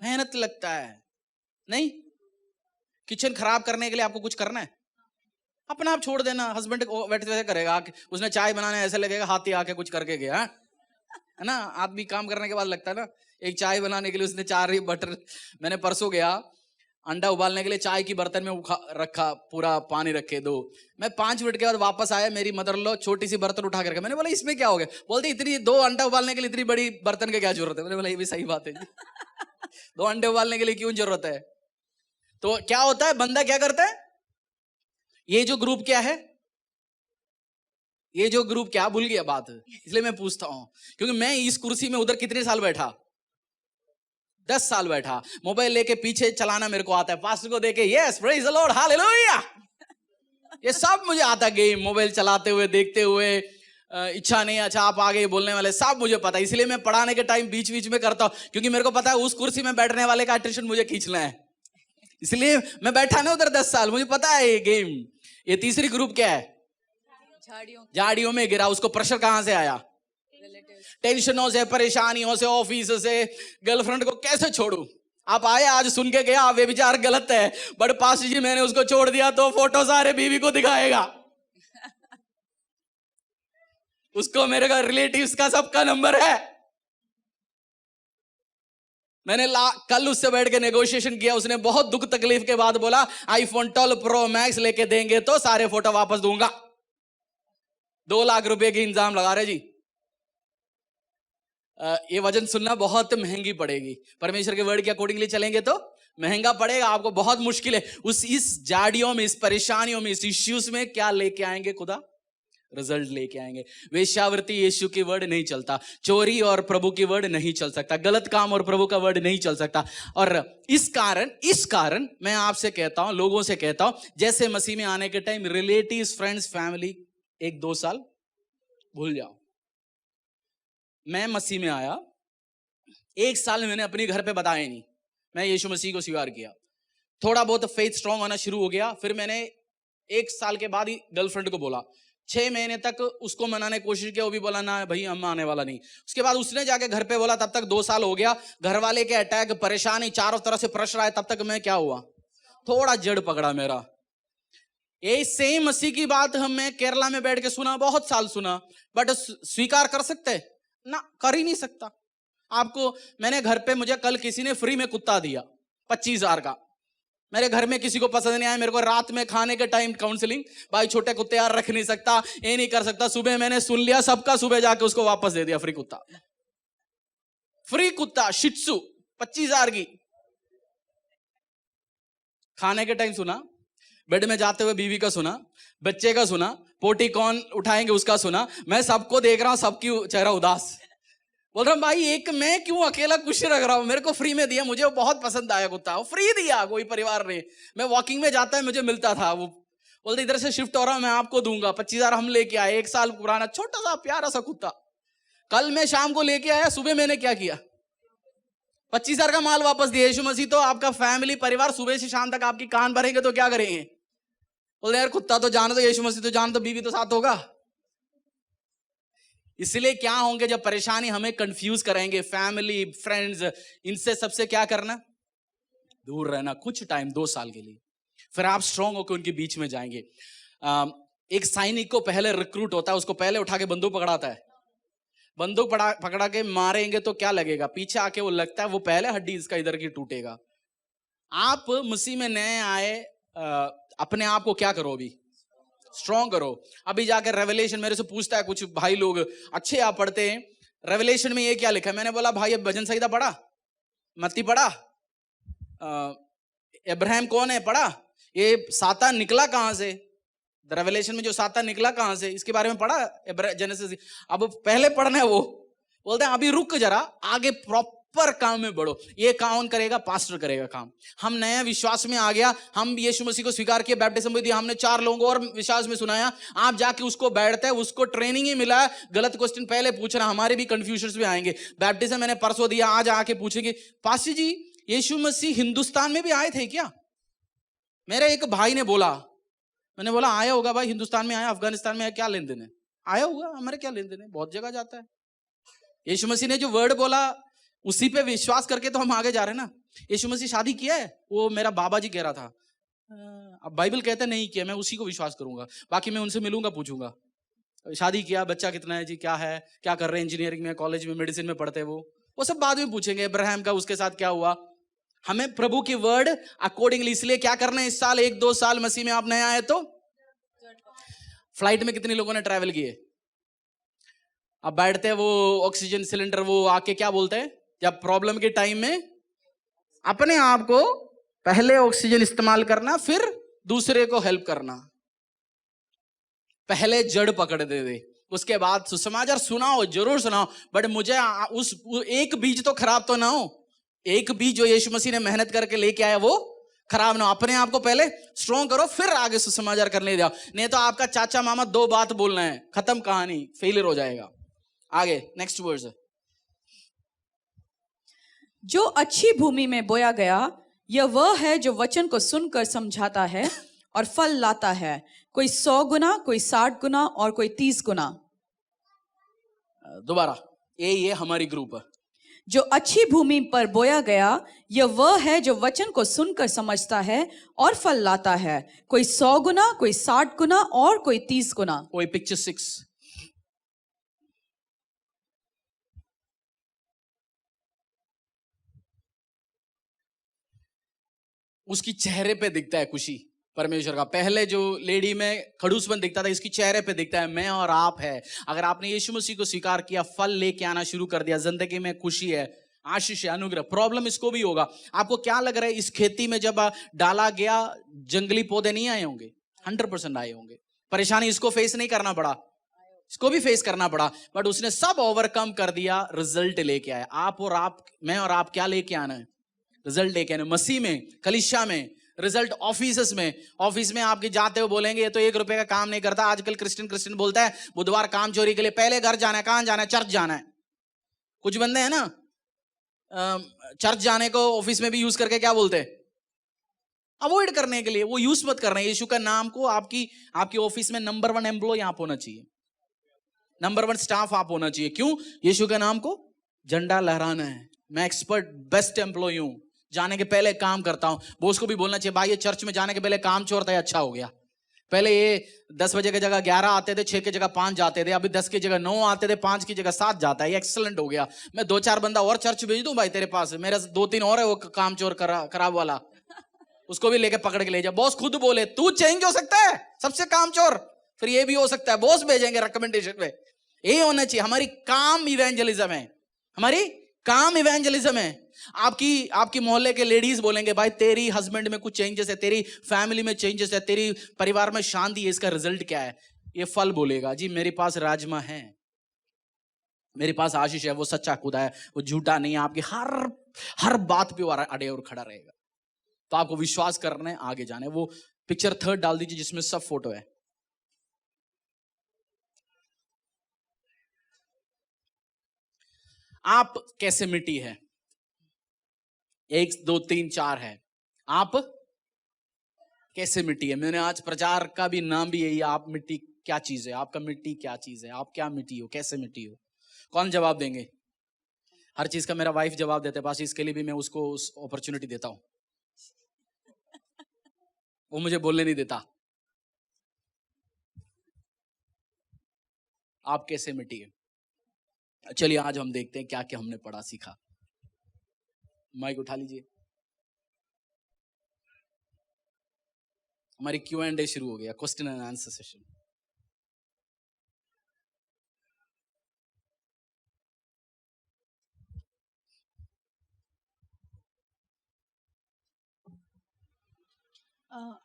मेहनत लगता है। नहीं, किचन खराब करने के लिए आपको कुछ करना है? अपना आप छोड़ देना, हस्बैंड वैसे करेगा, उसने चाय बनाने ऐसे लगेगा हाथी आके कुछ करके गया है ना। आदमी काम करने के बाद लगता है ना, एक चाय बनाने के लिए उसने 4 बटर, मैंने परसों गया अंडा उबालने के लिए, चाय की बर्तन में रखा, पूरा पानी रखे 2, मैं 5 मिनट के बाद वापस आया, मेरी मदर लो छोटी सी बर्तन उठा करके, मैंने बोला इसमें क्या हो गया? बोलते इतनी 2 अंडा उबालने के लिए इतनी बड़ी बर्तन की क्या जरूरत है? मैंने बोला ये भी सही बात है 2 अंडे उबालने के लिए क्यों जरूरत है? तो क्या होता है, बंदा क्या करता है? ये जो ग्रुप क्या है, ये जो ग्रुप क्या, भूल गया बात, इसलिए मैं पूछता हूं, क्योंकि मैं इस कुर्सी में उधर कितने साल बैठा? 10 साल बैठा। मोबाइल लेके पीछे चलाना मेरे को आता है, पास्टर को देके yes praise the Lord hallelujah, ये सब मुझे आता है। गेम मोबाइल चलाते हुए, देखते हुए, इच्छा नहीं, अच्छा आप आगे बोलने वाले, सब मुझे पता है। इसलिए मैं पढ़ाने के टाइम बीच बीच में करता हूं, क्योंकि मेरे को पता है उस कुर्सी में बैठने वाले का अटेंशन मुझे खींचना है, इसलिए मैं बैठा ना उधर 10 साल, मुझे पता है ये गेम। ये तीसरी ग्रुप क्या है? झाड़ियों में गिरा। उसको प्रेशर कहां से आया? टेंशनों से, परेशानियों से, ऑफिस से, गर्लफ्रेंड को कैसे छोड़ू। आप आए आज सुन के गया, वे विचार गलत है, बट पास जी मैंने उसको छोड़ दिया तो फोटो सारे बीवी को दिखाएगा, उसको मेरे का रिलेटिव्स का सबका नंबर है। मैंने कल उससे बैठ के नेगोशिएशन किया, उसने बहुत दुख तकलीफ के बाद बोला आईफोन 12 प्रो मैक्स लेके देंगे तो सारे फोटो वापस दूंगा। 2 लाख रुपए की इंतजाम लगा रहे जी। ये वजन सुनना बहुत महंगी पड़ेगी। परमेश्वर के वर्ड के अकॉर्डिंगली चलेंगे तो महंगा पड़ेगा आपको, बहुत मुश्किल है। इस झाड़ियों में, इस परेशानियों में, इस इश्यूज में क्या लेके आएंगे खुदा? रिजल्ट लेके आएंगे। वेश्यावृत्ति यीशु की वर्ड नहीं चलता, चोरी और प्रभु की वर्ड नहीं चल सकता, गलत काम और प्रभु का वर्ड नहीं चल सकता। और इस कारण मैं आपसे कहता हूं, लोगों से कहता हूं, जैसे मसीह में आने के टाइम रिलेटिव्स, फ्रेंड्स, फैमिली 1-2 साल भूल जाओ। मैं मसीह में आया 1 साल मैंने अपने घर पे बताया नहीं, मैं यीशु मसीह को स्वीकार किया, थोड़ा बहुत फेथ स्ट्रांग होना शुरू हो गया। फिर मैंने 1 साल के बाद ही गर्लफ्रेंड को बोला, 6 महीने तक उसको मनाने की कोशिश किया, वो भी बोला ना भाई हम आने वाला नहीं। उसके बाद उसने जाके घर पे बोला, तब तक 2 साल हो गया, घर वाले के अटैक, परेशानी, चारों तरफ से प्रेशर आए, तब तक मैं क्या हुआ, थोड़ा जड़ पकड़ा मेरा। ये सेम मसीह की बात मैं केरला में बैठ के सुना, बहुत साल सुना, बट स्वीकार कर सकते ना? कर ही नहीं सकता। आपको मैंने घर पे, मुझे कल किसी ने फ्री में कुत्ता दिया 25,000 का, मेरे घर में किसी को पसंद नहीं आया, मेरे को रात में खाने के टाइम काउंसलिंग, भाई छोटे कुत्ते यार रख नहीं सकता, ये नहीं कर सकता। सुबह मैंने सुन लिया सबका, सुबह जाके उसको वापस दे दिया फ्री कुत्ता शिट्सू 25,000 की। खाने के टाइम सुना, बेड में जाते हुए बीवी का सुना, बच्चे का सुना, पोटी कौन उठाएंगे उसका सुना, मैं सबको देख रहा हूं, सबकी चेहरा उदास, बोल रहा हूं भाई एक मैं क्यों अकेला खुश रख रहा हूं, मेरे को फ्री में दिया, मुझे वो बहुत पसंद आया कुत्ता, वो फ्री दिया, कोई परिवार ने, मैं वॉकिंग में जाता है मुझे मिलता था, वो बोलते इधर से शिफ्ट हो रहा हूं मैं आपको दूंगा। 25,000 हम लेके आए, 1 साल पुराना छोटा सा प्यारा सा कुत्ता। कल मैं शाम को लेके आया, सुबह मैंने क्या किया, 25,000 का माल वापस दिया यीशु मसीह। तो आपका फैमिली परिवार सुबह से शाम तक आपकी कान भरेंगे तो क्या करेंगे? बोले यार कुत्ता तो जान, तो यीशु मसीह तो जान, तो बीवी तो साथ होगा। इसलिए क्या होंगे जब परेशानी हमें कंफ्यूज करेंगे, फैमिली फ्रेंड्स, इनसे सबसे क्या करना? दूर रहना कुछ टाइम, 2 साल के लिए। फिर आप स्ट्रांग होकर उनके बीच में जाएंगे। एक सैनिक को पहले रिक्रूट होता है, उसको पहले उठा के बंदूक पकड़ाता है। बंदूक पकड़ा के मारेंगे तो क्या लगेगा? पीछे आके वो लगता है वो पहले हड्डी इसका इधर की टूटेगा। आप मसीह में नए आए, अपने आप को क्या करो? अभी स्ट्रॉन्ग करो। अभी जाकर रेवलेशन मेरे से पूछता है कुछ भाई लोग, अच्छे आप पढ़ते हैं, रेवलेशन में ये क्या लिखा है? मैंने बोला भाई अब भजन संहिता पढ़ा, मत्ती पढ़ा, अब्राहम कौन है पढ़ा, ये सातान निकला कहां से, रेवलेशन में जो सातान निकला कहां से, इसके बारे में पढ़ा जेनेसिस। अब पहले पढ़ना है। वो बोलते हैं अभी रुक जरा, आगे प्रॉपर काम में बढ़ो। ये कौन करेगा? पास्टर करेगा काम। हम नया विश्वास में आ गया, हम यीशु मसीह को स्वीकार किया, बैप्टिज्म भी दिया, हमने 4 लोगों को और विश्वास में सुनाया। आप जाके उसको बैठते हैं, उसको ट्रेनिंग ही मिला है, गलत क्वेश्चन पहले पूछ रहा। हमारे भी कंफ्यूजन में आएंगे। बैप्टिज्म मैंने परसों दिया, आज आके पूछेंगे पास्टर जी यीशु मसीह हिंदुस्तान में भी आए थे क्या? मेरे एक भाई ने बोला। मैंने बोला आया होगा भाई, हिंदुस्तान में आया, अफगानिस्तान में आया, क्या लेन देन है? आया होगा, हमारे क्या लेन देन है, बहुत जगह जाता है। यीशु मसीह ने जो वर्ड बोला उसी पे विश्वास करके तो हम आगे जा रहे हैं ना। यीशु मसीह शादी किया है? वो मेरा बाबा जी कह रहा था। अब बाइबल कहता नहीं किया, मैं उसी को विश्वास करूंगा, बाकी मैं उनसे मिलूंगा, पूछूंगा शादी किया, बच्चा कितना है जी, क्या है, क्या कर रहे हैं, इंजीनियरिंग में, कॉलेज में, मेडिसिन में पढ़ते हैं, वो सब बाद में पूछेंगे। अब्राहम का उसके साथ क्या हुआ? हमें प्रभु की वर्ड अकॉर्डिंगली। इसलिए क्या करना है इस साल, 1-2 साल मसीह में आप नया आए तो। फ्लाइट में कितने लोगों ने ट्रैवल किए? अब बैठते हैं, वो ऑक्सीजन सिलेंडर वो आके क्या बोलते हैं, जब प्रॉब्लम के टाइम में अपने आप को पहले ऑक्सीजन इस्तेमाल करना, फिर दूसरे को हेल्प करना। पहले जड़ पकड़ दे, उसके बाद सुसमाचार सुनाओ, जरूर सुनाओ, बट मुझे उस एक बीज तो खराब तो ना हो। एक बीज जो यीशु मसीह ने मेहनत करके लेके आया वो खराब ना हो। अपने आप को पहले स्ट्रॉन्ग करो, फिर आगे सुसमाचार करने जाओ। नहीं तो आपका चाचा मामा 2 बात बोलना है, खत्म कहानी, फेलियर हो जाएगा। आगे नेक्स्ट वर्ड्स। जो अच्छी भूमि में बोया गया यह वह है जो वचन को सुनकर समझाता है और फल लाता है, कोई 100 गुना, कोई 60 गुना और कोई 30 गुना। दोबारा, ये हमारी ग्रुप है। जो अच्छी भूमि पर बोया गया यह वह है जो वचन को सुनकर समझता है और फल लाता है, कोई 100 गुना, कोई 60 गुना और कोई 30 गुना। कोई पिक्चर 6। उसकी चेहरे पे दिखता है खुशी परमेश्वर का। पहले जो लेडी में खड़ूसपन दिखता था, इसकी चेहरे पे दिखता है मैं और आप है। अगर आपने यीशु मसीह को स्वीकार किया, फल लेके आना शुरू कर दिया, जिंदगी में खुशी है, आशीष है, अनुग्रह। प्रॉब्लम इसको भी होगा। आपको क्या लग रहा है, इस खेती में जब डाला गया जंगली पौधे नहीं आए होंगे? 100% आए होंगे। परेशानी इसको फेस नहीं करना पड़ा, इसको भी फेस करना पड़ा, बट उसने सब ओवरकम कर दिया, रिजल्ट लेके आया। आप और आप, मैं और आप क्या लेके आना है? रिजल्ट लेके आना। मसीह में, कलीसिया में, रिजल्ट ऑफिस में। ऑफिस में आपके जाते हो बोलेंगे ये तो 1 रुपए का काम नहीं करता। आजकल क्रिश्चियन बोलता है बुधवार काम चोरी के लिए पहले घर जाना है। कहां जाना है? चर्च जाना है। कुछ बंदे हैं ना चर्च जाने को ऑफिस में भी यूज करके क्या बोलते हैं? अवॉइड करने के लिए। वो यूज मत करना है। यीशु का नाम को आपकी ऑफिस में नंबर 1 एम्प्लॉय आप होना चाहिए, नंबर 1 स्टाफ आप होना चाहिए। क्यों? यीशु के नाम को झंडा लहराना है। मैं एक्सपर्ट बेस्ट एम्प्लॉय हूं, जाने के पहले काम करता हूं। बॉस को भी बोलना चाहिए भाई ये चर्च में जाने के पहले काम चोरता है, अच्छा हो गया। पहले ये 10 बजे की जगह 11 आते थे, 6 की जगह 5 जाते थे, अभी 10 की जगह 9 आते थे, 5 की जगह 7 जाता है। ये एक्सीलेंट हो गया। मैं 2-4 बंदा और चर्च भेज दूं भाई तेरे पास, मेरा 2-3 और है वो काम चोर खराब वाला, उसको भी लेके पकड़ के ले जा। बॉस खुद बोले तू चेंज हो सकता है, सबसे काम चोर, फिर ये भी हो सकता है, बॉस भेजेंगे रिकमेंडेशन पे। यही होना चाहिए। हमारी काम इवेंजलिज्म है, हमारी काम इवेंजलिज्म है। आपकी मोहल्ले के लेडीज बोलेंगे भाई तेरी हस्बैंड में कुछ चेंजेस है, तेरी फैमिली में चेंजेस है, तेरी परिवार में शांति है, इसका रिजल्ट क्या है? ये फल बोलेगा जी मेरे पास राजमा है, मेरे पास आशीष है, वो सच्चा खुदा है, वो झूठा नहीं है। आपकी हर बात पे वो अड़े और खड़ा रहेगा। तो आपको विश्वास करना है, आगे जाना है। वो पिक्चर 3 डाल दीजिए जिसमें सब फोटो है। आप कैसे मिट्टी है? 1 2 3 4 है। आप कैसे मिट्टी है? मैंने आज प्रचार का भी नाम भी यही है, आप मिट्टी क्या चीज है, आपका मिट्टी क्या चीज है, आप क्या मिट्टी हो, कैसे मिट्टी हो? कौन जवाब देंगे? हर चीज का मेरा वाइफ जवाब देते हैं, बस इसके लिए भी मैं उसको उस अपॉर्चुनिटी देता हूं, वो मुझे बोलने नहीं देता। आप कैसे मिट्टी है? चलिए आज हम देखते हैं क्या क्या हमने पढ़ा सीखा। माइक उठा लीजिए। हमारी Q&A शुरू हो गया, क्वेश्चन एंड आंसर सेशन।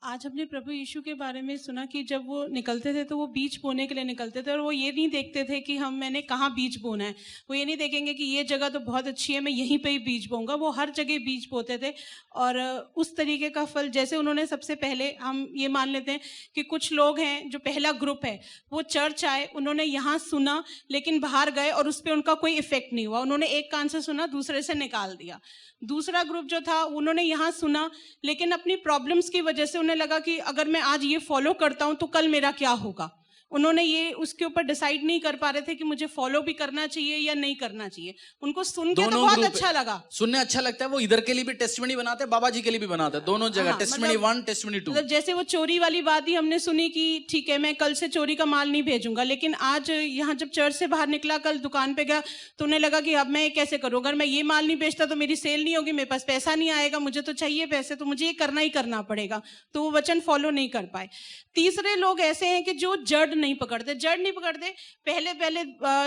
आज हमने प्रभु यीशु के बारे में सुना कि जब वो निकलते थे तो वो बीज बोने के लिए निकलते थे, और वो ये नहीं देखते थे कि मैंने कहाँ बीज बोना है। वो ये नहीं देखेंगे कि ये जगह तो बहुत अच्छी है, मैं यहीं पे ही बीज बोऊंगा। वो हर जगह बीज बोते थे, और उस तरीके का फल, जैसे उन्होंने सबसे पहले, हम ये मान लेते हैं कि कुछ लोग हैं, जो पहला ग्रुप है, वो चर्च आए, उन्होंने यहाँ सुना लेकिन बाहर गए और उस पर उनका कोई इफेक्ट नहीं हुआ। उन्होंने एक कान से सुना, दूसरे से निकाल दिया। दूसरा ग्रुप जो था, उन्होंने यहाँ सुना लेकिन अपनी प्रॉब्लम्स की वजह से उन्हें लगा कि अगर मैं आज ये फॉलो करता हूँ तो कल मेरा क्या होगा। उन्होंने ये उसके ऊपर डिसाइड नहीं कर पा रहे थे कि मुझे फॉलो भी करना चाहिए या नहीं करना चाहिए। उनको सुन के तो बहुत अच्छा लगा, सुनने अच्छा लगता है। वो इधर के लिए भी टेस्टिमनी बनाते हैं, बाबा जी के लिए भी बनाते हैं, दोनों जगह। Testimony 1 testimony 2। मतलब जैसे वो चोरी वाली बात ही हमने सुनी कि ठीक है, मैं कल से चोरी का माल नहीं भेजूंगा, लेकिन आज यहाँ जब चर्च से बाहर निकला, कल दुकान पे गया तो उन्हें लगा कि अब मैं कैसे करूँ, अगर मैं ये माल नहीं बेचता तो मेरी सेल नहीं होगी, मेरे पास पैसा नहीं आएगा, मुझे तो चाहिए पैसे, तो मुझे ये करना ही करना पड़ेगा। तो वो वचन फॉलो नहीं कर पाए। तीसरे लोग ऐसे हैं कि जो जड़ नहीं पकड़ते। पहले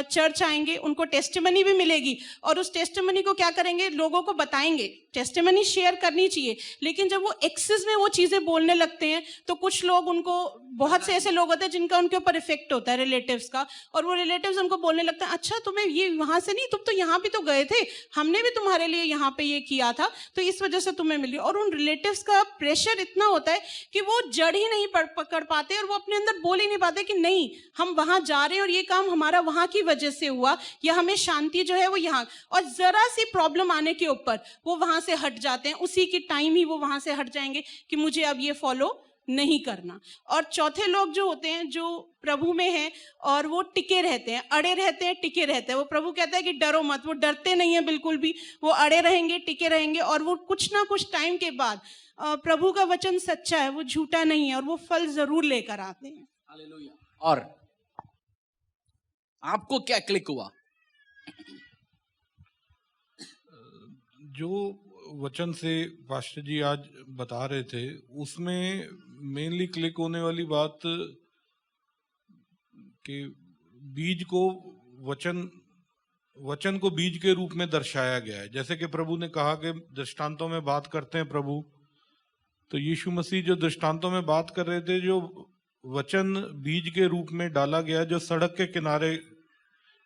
चर्च आएंगे, उनको टेस्टिमनी भी मिलेगी, और उस टेस्टिमनी को क्या करेंगे, लोगों को बताएंगे। टेस्टिमनी शेयर करनी चाहिए, लेकिन जब वो एक्सेस में वो चीजें बोलने लगते हैं तो कुछ लोग, उनको बहुत से ऐसे लोग होते हैं जिनका उनके ऊपर इफेक्ट होता है, रिलेटिव्स का, और वो रिलेटिव्स उनको बोलने लगते हैं, अच्छा तुम्हें ये वहां से नहीं, तुम तो यहाँ भी तो गए थे, हमने भी तुम्हारे लिए यहाँ पे ये किया था, तो इस वजह से तुम्हें मिली। और उन रिलेटिव्स का प्रेशर इतना होता है कि वो जड़ ही नहीं पकड़ पाते, और वो अपने अंदर बोल ही नहीं पाते कि नहीं, हम वहां जा रहे हैं और ये काम हमारा वहां की वजह से हुआ, या हमें शांति जो है वो यहाँ। और जरा सी प्रॉब्लम आने के ऊपर वो वहां से हट जाते हैं, उसी की टाइम ही वो वहां से हट जाएंगे कि मुझे अब ये फॉलो नहीं करना। और चौथे लोग जो होते हैं, जो प्रभु में हैं और वो टिके रहते हैं, अड़े रहते हैं, टिके रहते हैं। वो प्रभु कहता है कि डरो मत, वो डरते नहीं है बिल्कुल भी, वो अड़े रहेंगे, टिके रहेंगे, और वो कुछ ना कुछ टाइम के बाद, प्रभु का वचन सच्चा है, वो झूठा नहीं है, और वो फल जरूर लेकर आते हैं। हालेलुया। और आपको क्या क्लिक हुआ? जो वचन से पास्टर जी आज बता रहे थे, उसमें मेनली क्लिक होने वाली बात कि बीज को वचन को बीज के रूप में दर्शाया गया है। जैसे कि प्रभु ने कहा कि दृष्टांतों में बात करते हैं प्रभु, तो यीशु मसीह जो दृष्टांतों में बात कर रहे थे, जो वचन बीज के रूप में डाला गया, जो सड़क के किनारे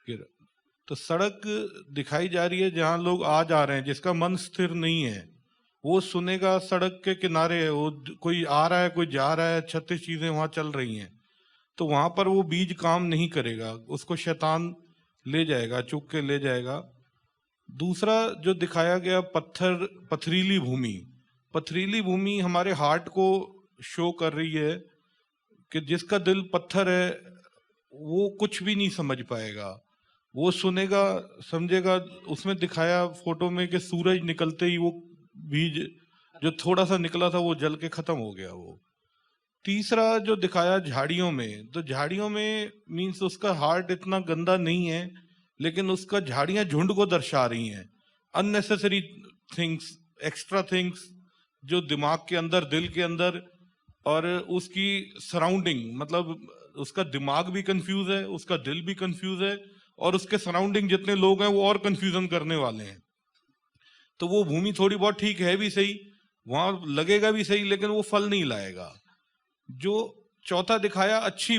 गिरा, तो सड़क दिखाई जा रही है जहां लोग आ जा रहे हैं, जिसका मन स्थिर नहीं है, वो सुनेगा। सड़क के किनारे है, वो कोई आ रहा है, कोई जा रहा है, 36 चीजें वहां चल रही हैं, तो वहां पर वो बीज काम नहीं करेगा, उसको शैतान ले जाएगा, चुक के ले जाएगा। दूसरा जो दिखाया गया, पथरीली भूमि हमारे हार्ट को शो कर रही है कि जिसका दिल पत्थर है वो कुछ भी नहीं समझ पाएगा, वो सुनेगा, समझेगा। उसमें दिखाया फोटो में कि सूरज निकलते ही वो बीज जो थोड़ा सा निकला था वो जल के खत्म हो गया वो। तीसरा जो दिखाया झाड़ियों में, तो झाड़ियों में मीन्स उसका हार्ट इतना गंदा नहीं है, लेकिन उसका झाड़ियां झुंड को दर्शा रही हैं, अननेसेसरी थिंग्स, एक्स्ट्रा थिंग्स जो दिमाग के अंदर, दिल के अंदर, और उसकी सराउंडिंग, मतलब उसका दिमाग भी कंफ्यूज है, उसका दिल भी कंफ्यूज है, और उसके सराउंडिंग जितने लोग हैं वो और कंफ्यूजन करने वाले हैं। तो वो भूमि थोड़ी बहुत ठीक है भी सही, वहां लगेगा भी सही, लेकिन वो फल नहीं लाएगा। जो चौथा दिखाया, अच्छी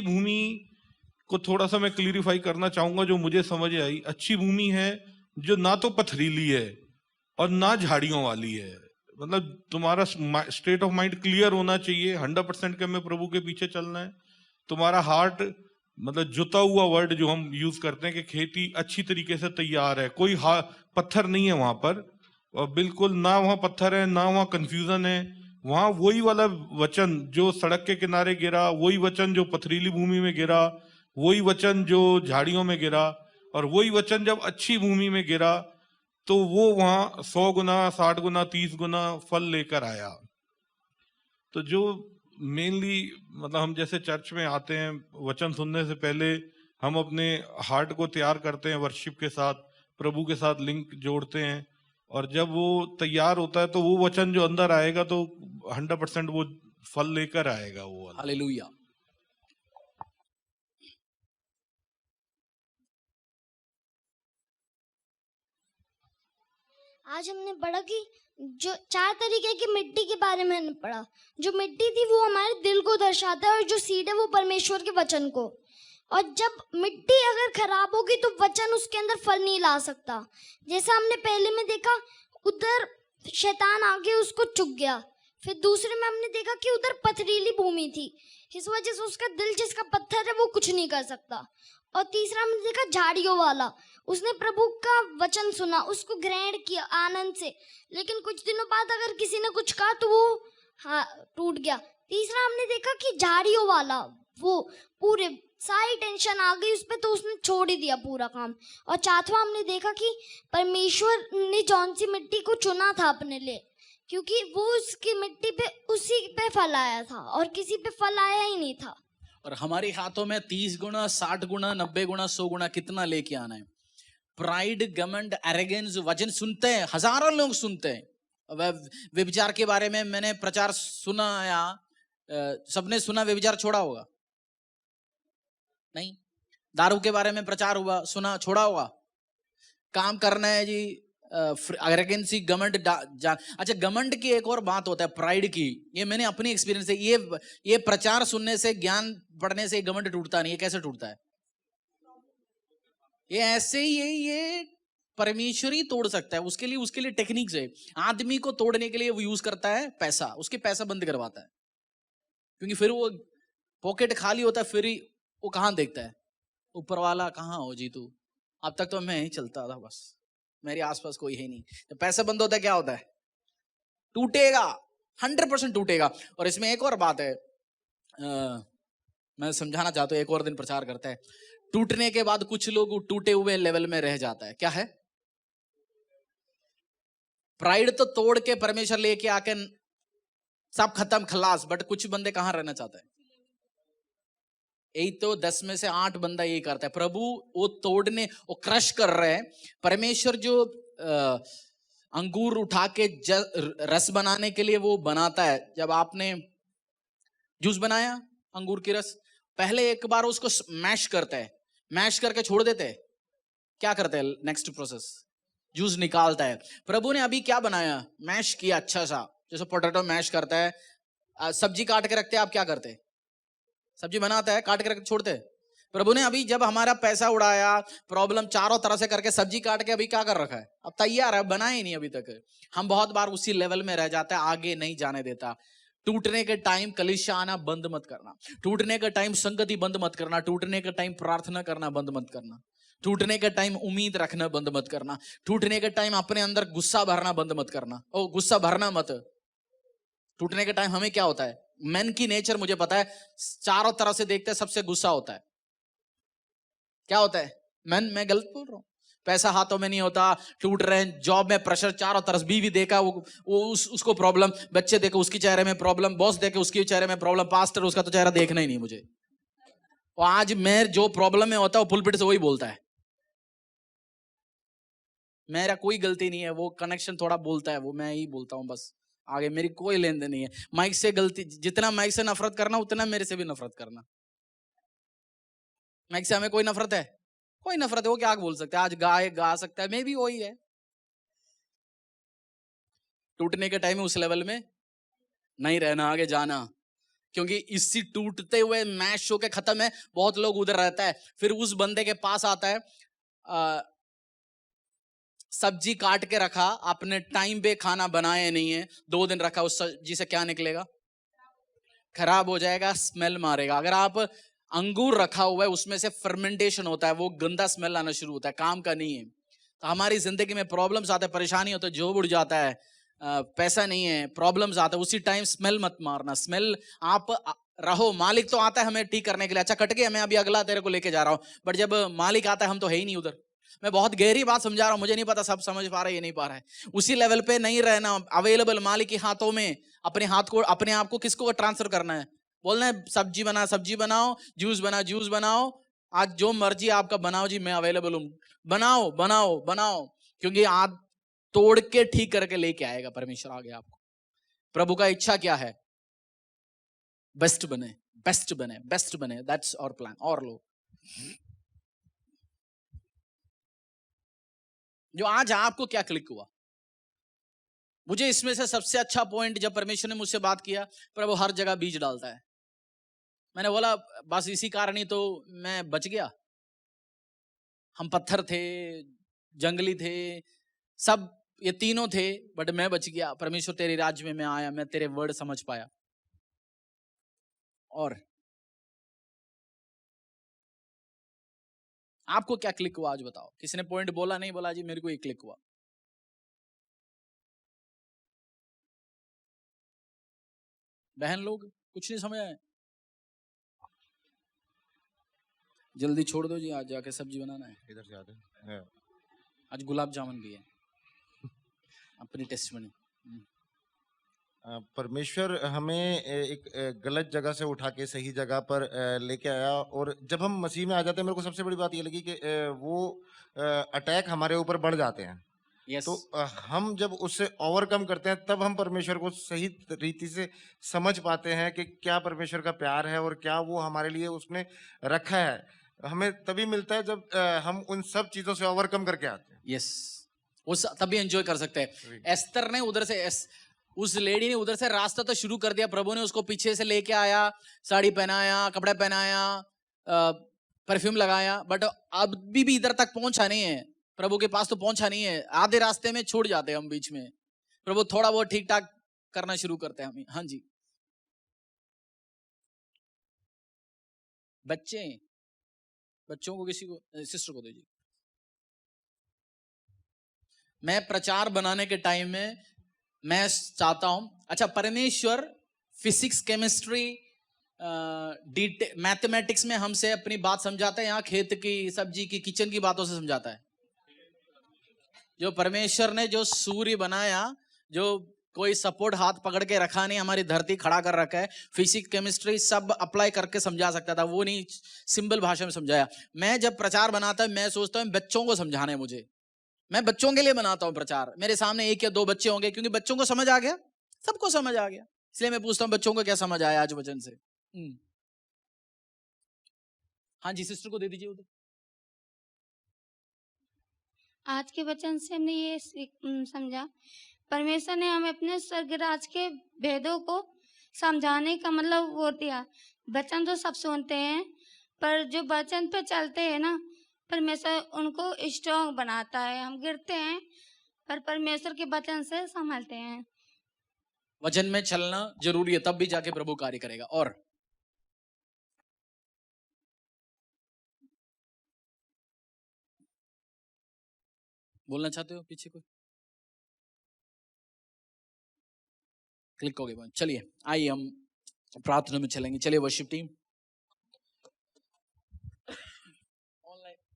भूमि को थोड़ा सा मैं क्लियरिफाई करना चाहूंगा, जो मुझे समझ आई। अच्छी भूमि है जो ना तो पथरीली है और ना झाड़ियों वाली है, मतलब तुम्हारा स्टेट ऑफ माइंड क्लियर होना चाहिए, 100% के में प्रभु के पीछे चलना है। तुम्हारा हार्ट, मतलब जुता हुआ वर्ड जो हम यूज करते हैं कि खेती अच्छी तरीके से तैयार है, कोई पत्थर नहीं है वहां पर, और बिल्कुल ना वहां पत्थर है ना वहां कंफ्यूजन है, वहां वही वाला वचन जो सड़क के किनारे गिरा, वही वचन जो पथरीली भूमि में गिरा, वही वचन जो झाड़ियों में गिरा, और वही वचन जब अच्छी भूमि में गिरा तो वो वहां 100 गुना, 60 गुना, 30 गुना फल लेकर आया। तो जो मेनली मतलब हम जैसे चर्च में आते हैं, वचन सुनने से पहले हम अपने हार्ट को तैयार करते हैं वर्शिप के साथ, प्रभु के साथ लिंक जोड़ते हैं, और जब वो तैयार होता है तो वो वचन जो अंदर आएगा तो 100% वो फल लेकर आएगा वो वाला। हालेलुया। आज हमने पढ़ा कि जो 4 तरीके की मिट्टी के बारे में हमने पढ़ा। जो मिट्टी थी वो हमारे दिल को दर्शाता है, और जो सीड है वो परमेश्वर के वचन को। और जब मिट्टी अगर खराब होगी तो वचन उसके अंदर फल नहीं ला सकता। जैसा हमने पहले में देखा, उधर शैतान आके उसको चुग गया। फिर दूसरे में हमने देखा कि उधर पथरीली भूमि थी, इस वजह से उसका दिल जिसका पत्थर है वो कुछ नहीं कर सकता। और तीसरा हमने देखा झाड़ियों वाला, उसने प्रभु का वचन सुना, उसको ग्रहण किया आनंद से, लेकिन कुछ दिनों बाद अगर किसी ने कुछ कहा तो वो टूट गया। तीसरा हमने देखा कि झाड़ियों वाला, वो पूरे सारी टेंशन आ गई उस पर तो उसने छोड़ ही दिया पूरा काम। और चौथा हमने देखा कि परमेश्वर ने जौन सी मिट्टी को चुना था अपने लिए, क्योंकि वो उसकी मिट्टी पे उसी पे फल आया था और किसी पे फल आया ही नहीं था। और हमारे हाथों में 30 गुना, 60 गुना, 90 गुना, 100 गुना कितना लेके आना है। प्राइड, घमंड, एरोगेंस, वचन सुनते हैं, हजारों लोग सुनते हैं। व्यभिचार के बारे में मैंने प्रचार सुना, या सबने सुना व्यभिचार छोड़ा होगा? नहीं। दारू के बारे में प्रचार हुआ, सुना, छोड़ा होगा? काम करना है जी, एरोगेंसी, घमंड, अच्छा घमंड की एक और बात होता है, प्राइड की। ये मैंने अपनी एक्सपीरियंस से, ये प्रचार सुनने से, ज्ञान पढ़ने से घमंड टूटता नहीं। ये कैसे टूटता है? ये ऐसे ही ये परमेश्वर ही तोड़ सकता है। उसके लिए टेक्निक्स है। आदमी को तोड़ने के लिए वो यूज करता है पैसा, उसके पैसा बंद करवाता है, क्योंकि फिर वो पॉकेट खाली होता है, फिर ही वो कहां देखता है, ऊपर वाला कहां हो जी तू, अब तक तो मैं ही चलता था, बस मेरे आसपास कोई है नहीं। जब पैसा बंद होता है क्या होता है? टूटेगा, 100% टूटेगा। और इसमें एक और बात है, मैं समझाना चाहता हूं, एक और दिन प्रचार करता है। टूटने के बाद कुछ लोग टूटे हुए लेवल में रह जाता है। क्या है? प्राइड तो तोड़ के परमेश्वर लेके आके सब खत्म, खलास। बट कुछ बंदे कहां रहना चाहते हैं? यही तो 10 में से 8 बंदा यही करता है। प्रभु वो तोड़ने, वो क्रश कर रहे हैं। परमेश्वर जो अंगूर उठा के रस बनाने के लिए वो बनाता है। जब आपने जूस बनाया अंगूर की रस, पहले एक बार उसको मैश करता है, मैश करके छोड़ देते हैं। क्या करते हैं? नेक्स्ट प्रोसेस, जूस निकालता है। प्रभु ने अभी क्या बनाया? मैश किया अच्छा सा, जैसे पोटैटो मैश करता है। सब्जी काट के रखते हैं, आप क्या करते हैं? सब्जी बनाता है, काट के रख छोड़ते हैं। प्रभु ने अभी जब हमारा पैसा उड़ाया, प्रॉब्लम चारों तरह से करके सब्जी काट के अभी क्या कर रखा है? अब तैयार है, बनाया ही नहीं अभी तक। हम बहुत बार उसी लेवल में रह जाते हैं, आगे नहीं जाने देता। टूटने के टाइम कलीसिया आना बंद मत करना। टूटने के टाइम संगति बंद मत करना। टूटने के टाइम प्रार्थना करना बंद मत करना। टूटने के टाइम उम्मीद रखना बंद मत करना। टूटने के टाइम अपने अंदर गुस्सा भरना बंद मत करना। ओ गुस्सा भरना मत। टूटने के टाइम हमें क्या होता है? मैन की नेचर मुझे पता है, चारों तरफ से देखते हैं, सबसे गुस्सा होता है। क्या होता है? मैं गलत बोल रहा हूं? पैसा हाथों में नहीं होता, टूट रहे हैं, जॉब में प्रेशर चारों तरफ, बीवी देखा उसको प्रॉब्लम, बच्चे देखो उसकी चेहरे में प्रॉब्लम, बॉस देखे उसके चेहरे में प्रॉब्लम, पास्टर उसका तो चेहरा देखना ही नहीं मुझे। और आज मैं जो प्रॉब्लम में होता है वो पुलपिट से वही बोलता है। मेरा कोई गलती नहीं है, वो कनेक्शन थोड़ा बोलता है, वो मैं ही बोलता हूं बस, आगे मेरी कोई लेन देन नहीं है। माइक से गलती, जितना माइक से नफरत करना उतना मेरे से भी नफरत करना। माइक से हमें कोई नफरत है? कोई नफरत है, वो क्या बोल सकते हैं? आज गा सकता है, मैं भी वही है। टूटने के टाइम में उस लेवल में नहीं रहना, आगे जाना, क्योंकि इसी टूटते हुए मैश होके खत्म है। बहुत लोग उधर रहता है, फिर उस बंदे के पास आता है, सब्जी काट के रखा, आपने टाइम पे खाना बनाया नहीं है, 2 दिन रखा, उस सब्जी से क्या निकलेगा? खराब हो जाएगा, स्मेल मारेगा। अगर आप अंगूर रखा हुआ है, उसमें से फर्मेंटेशन होता है, वो गंदा स्मेल आना शुरू होता है, काम का नहीं है। तो हमारी जिंदगी में प्रॉब्लम्स आते हैं, परेशानी होता है, जॉब उड़ जाता है, पैसा नहीं है, प्रॉब्लम्स आते हैं, उसी टाइम स्मेल मत मारना। स्मेल आप रहो, मालिक तो आता है हमें ठीक करने के लिए, अच्छा कट गया मैं अभी अगला तेरे को लेके जा रहा हूँ, बट जब मालिक आता है हम तो है ही नहीं उधर। मैं बहुत गहरी बात समझा रहा हूँ, मुझे नहीं पता सब समझ पा रहा है ये नहीं पा रहा है। उसी लेवल पे नहीं रहना, अवेलेबल मालिक के हाथों में अपने हाथ को, अपने आप को किसको ट्रांसफर करना है, बोलना है सब्जी बना सब्जी बनाओ, जूस बना जूस बनाओ, आज जो मर्जी आपका बनाओ जी, मैं अवेलेबल हूँ, बनाओ बनाओ बनाओ, क्योंकि आज तोड़ के ठीक करके लेके आएगा परमेश्वर आगे आपको। प्रभु का इच्छा क्या है? बेस्ट बने, बेस्ट बने, बेस्ट बने, दैट्स आवर प्लान। और लोग जो आज आपको क्या क्लिक हुआ? मुझे इसमें से सबसे अच्छा पॉइंट जब परमेश्वर ने मुझसे बात किया, प्रभु हर जगह बीज डालता है। मैंने बोला बस इसी कारण ही तो मैं बच गया। हम पत्थर थे, जंगली थे, सब ये तीनों थे, बट मैं बच गया। परमेश्वर तेरे राज्य में मैं आया, मैं तेरे वर्ड समझ पाया। और आपको क्या क्लिक हुआ आज बताओ? किसी ने पॉइंट बोला? नहीं बोला जी, मेरे को ये क्लिक हुआ। बहन लोग कुछ नहीं समझ आए? जल्दी छोड़ दो जी, आज जाके सब्जी बनाना है। इधर से आते हैं। आज गुलाब जामुन भी है अपनी टेस्टमनी। परमेश्वर हमें एक गलत जगह से उठा के सही जगह पर लेके आया, और जब हम मसीह में आ जाते हैं, मेरे को सबसे बड़ी बात ये लगी कि वो अटैक हमारे ऊपर बढ़ जाते हैं। यस, तो हम जब उससे ओवरकम करते हैं, तब हम परमेश्वर को सही रीति से समझ पाते हैं कि क्या परमेश्वर का प्यार है और क्या वो हमारे लिए उसने रखा है। हमें तभी मिलता है जब हम उन सब चीजों से ओवरकम करके आते हैं। यस, उस तभी एंजॉय कर सकते हैं। एस्तर ने उधर से उस लेडी ने उधर से रास्ता तो शुरू कर दिया, प्रभु ने उसको पीछे से लेके आया, साड़ी पहनाया, कपड़े पहनाया, परफ्यूम लगाया, बट अभी भी इधर तक पहुंचा नहीं है, प्रभु के पास तो पहुंचा नहीं है। आधे रास्ते में छोड़ जाते हैं हम बीच में। प्रभु थोड़ा बहुत ठीक ठाक करना शुरू करते हैं हम। हाँ जी, बच्चों को किसी को, सिस्टर को दीजिए। मैं प्रचार बनाने के टाइम में मैं चाहता हूं, अच्छा परमेश्वर फिजिक्स, केमिस्ट्री, मैथमेटिक्स में हमसे अपनी बात समझाता है, यहाँ खेत की, सब्जी की, किचन की बातों से समझाता है। जो परमेश्वर ने जो सूर्य बनाया, जो कोई सपोर्ट हाथ पकड़ के रखा नहीं, हमारी धरती खड़ा कर रखा है, फिजिक्स केमिस्ट्री सब अप्लाई करके समझा सकता था, वो नहीं सिंपल भाषा में समझाया। मैं जब प्रचार बनाता हूं, मैं सोचता हूं बच्चों को समझाना है मुझे, मैं बच्चों के लिए बनाता हूं प्रचार। मेरे सामने 1 या 2 बच्चे होंगे, क्योंकि बच्चों को समझ आ गया, सबको समझ आ गया, इसलिए मैं पूछता हूं बच्चों को क्या समझ आया आज वचन से। हाँ जी, सिस्टर को दे दीजिए उधर। आज के वचन से हमने ये समझा, परमेश्वर ने हमें अपने स्वर्गराज के भेदों को समझाने का मतलब वो दिया। वचन तो सब सुनते हैं, पर जो वचन पे चलते हैं ना, परमेश्वर उनको स्ट्रॉन्ग बनाता है। हम गिरते हैं, पर परमेश्वर के वचन से संभलते हैं। वचन में चलना जरूरी है, तब भी जाके प्रभु कार्य करेगा। और बोलना चाहते हो? पीछे कोई क्लिक हो गया। चलिए आइए हम प्रार्थना में चलेंगे। चलिए वर्शिप टीम,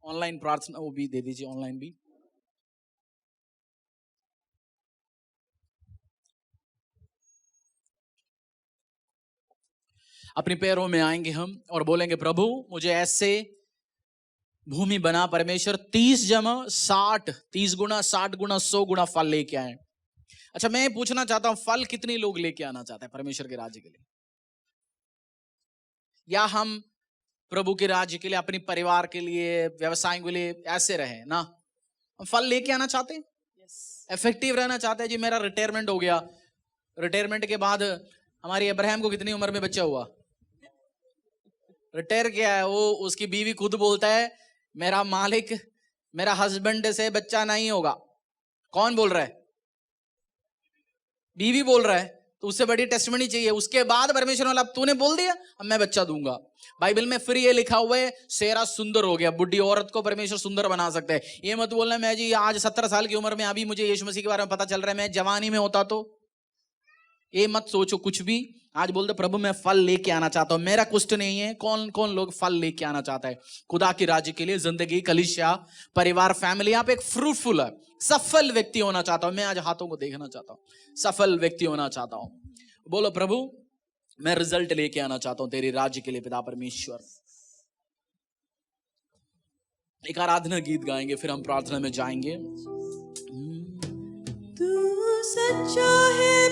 ऑनलाइन प्रार्थना वो भी दे दीजिए, ऑनलाइन भी। अपने पैरों में आएंगे हम और बोलेंगे प्रभु मुझे ऐसे भूमि बना परमेश्वर, 30 जमा 60, 30 गुना 60 गुना 100 गुना फल लेके आए। अच्छा मैं पूछना चाहता हूं, फल कितने लोग लेके आना चाहते हैं परमेश्वर के राज्य के लिए? या हम प्रभु के राज्य के लिए, अपने परिवार के लिए, व्यवसाय के लिए ऐसे रहे ना? हम फल लेके आना चाहते हैं, इफेक्टिव रहना चाहते हैं। जी मेरा रिटायरमेंट हो गया, रिटायरमेंट के बाद हमारी अब्राहम को कितनी उम्र में बच्चा हुआ? रिटायर किया है वो, उसकी बीवी खुद बोलता है मेरा मालिक, मेरा हस्बैंड से बच्चा नहीं होगा। कौन बोल रहा है? बीवी बोल रहा है। तो उससे बड़ी टेस्टिमनी चाहिए। उसके बाद परमेश्वर बोला अब तूने बोल दिया, अब मैं बच्चा दूंगा। बाइबल में फिर ये लिखा हुआ है सेरा सुंदर हो गया। बुढ़ी औरत को परमेश्वर सुंदर बना सकता है। ये मत बोलना मैं जी आज 17 साल की उम्र में अभी मुझे यीशु मसीह के बारे में पता चल रहा है, मैं जवानी में होता तो। ये मत सोचो कुछ भी। आज बोल दो प्रभु मैं फल लेके आना चाहता हूं। मेरा क्वेश्चन नहीं है कौन कौन लोग फल लेके आना चाहता है खुदा के राज्य के लिए, जिंदगी, कलीसिया, परिवार, फैमिली। आप एक फ्रूटफुल है सफल व्यक्ति होना चाहता हूं। मैं आज हाथों को देखना चाहता हूं, सफल व्यक्ति होना चाहता हूं। बोलो प्रभु मैं रिजल्ट लेके आना चाहता हूं तेरे राज्य के लिए पिता परमेश्वर। एक आराधना गीत गाएंगे फिर हम प्रार्थना में जाएंगे। तू सच्चा है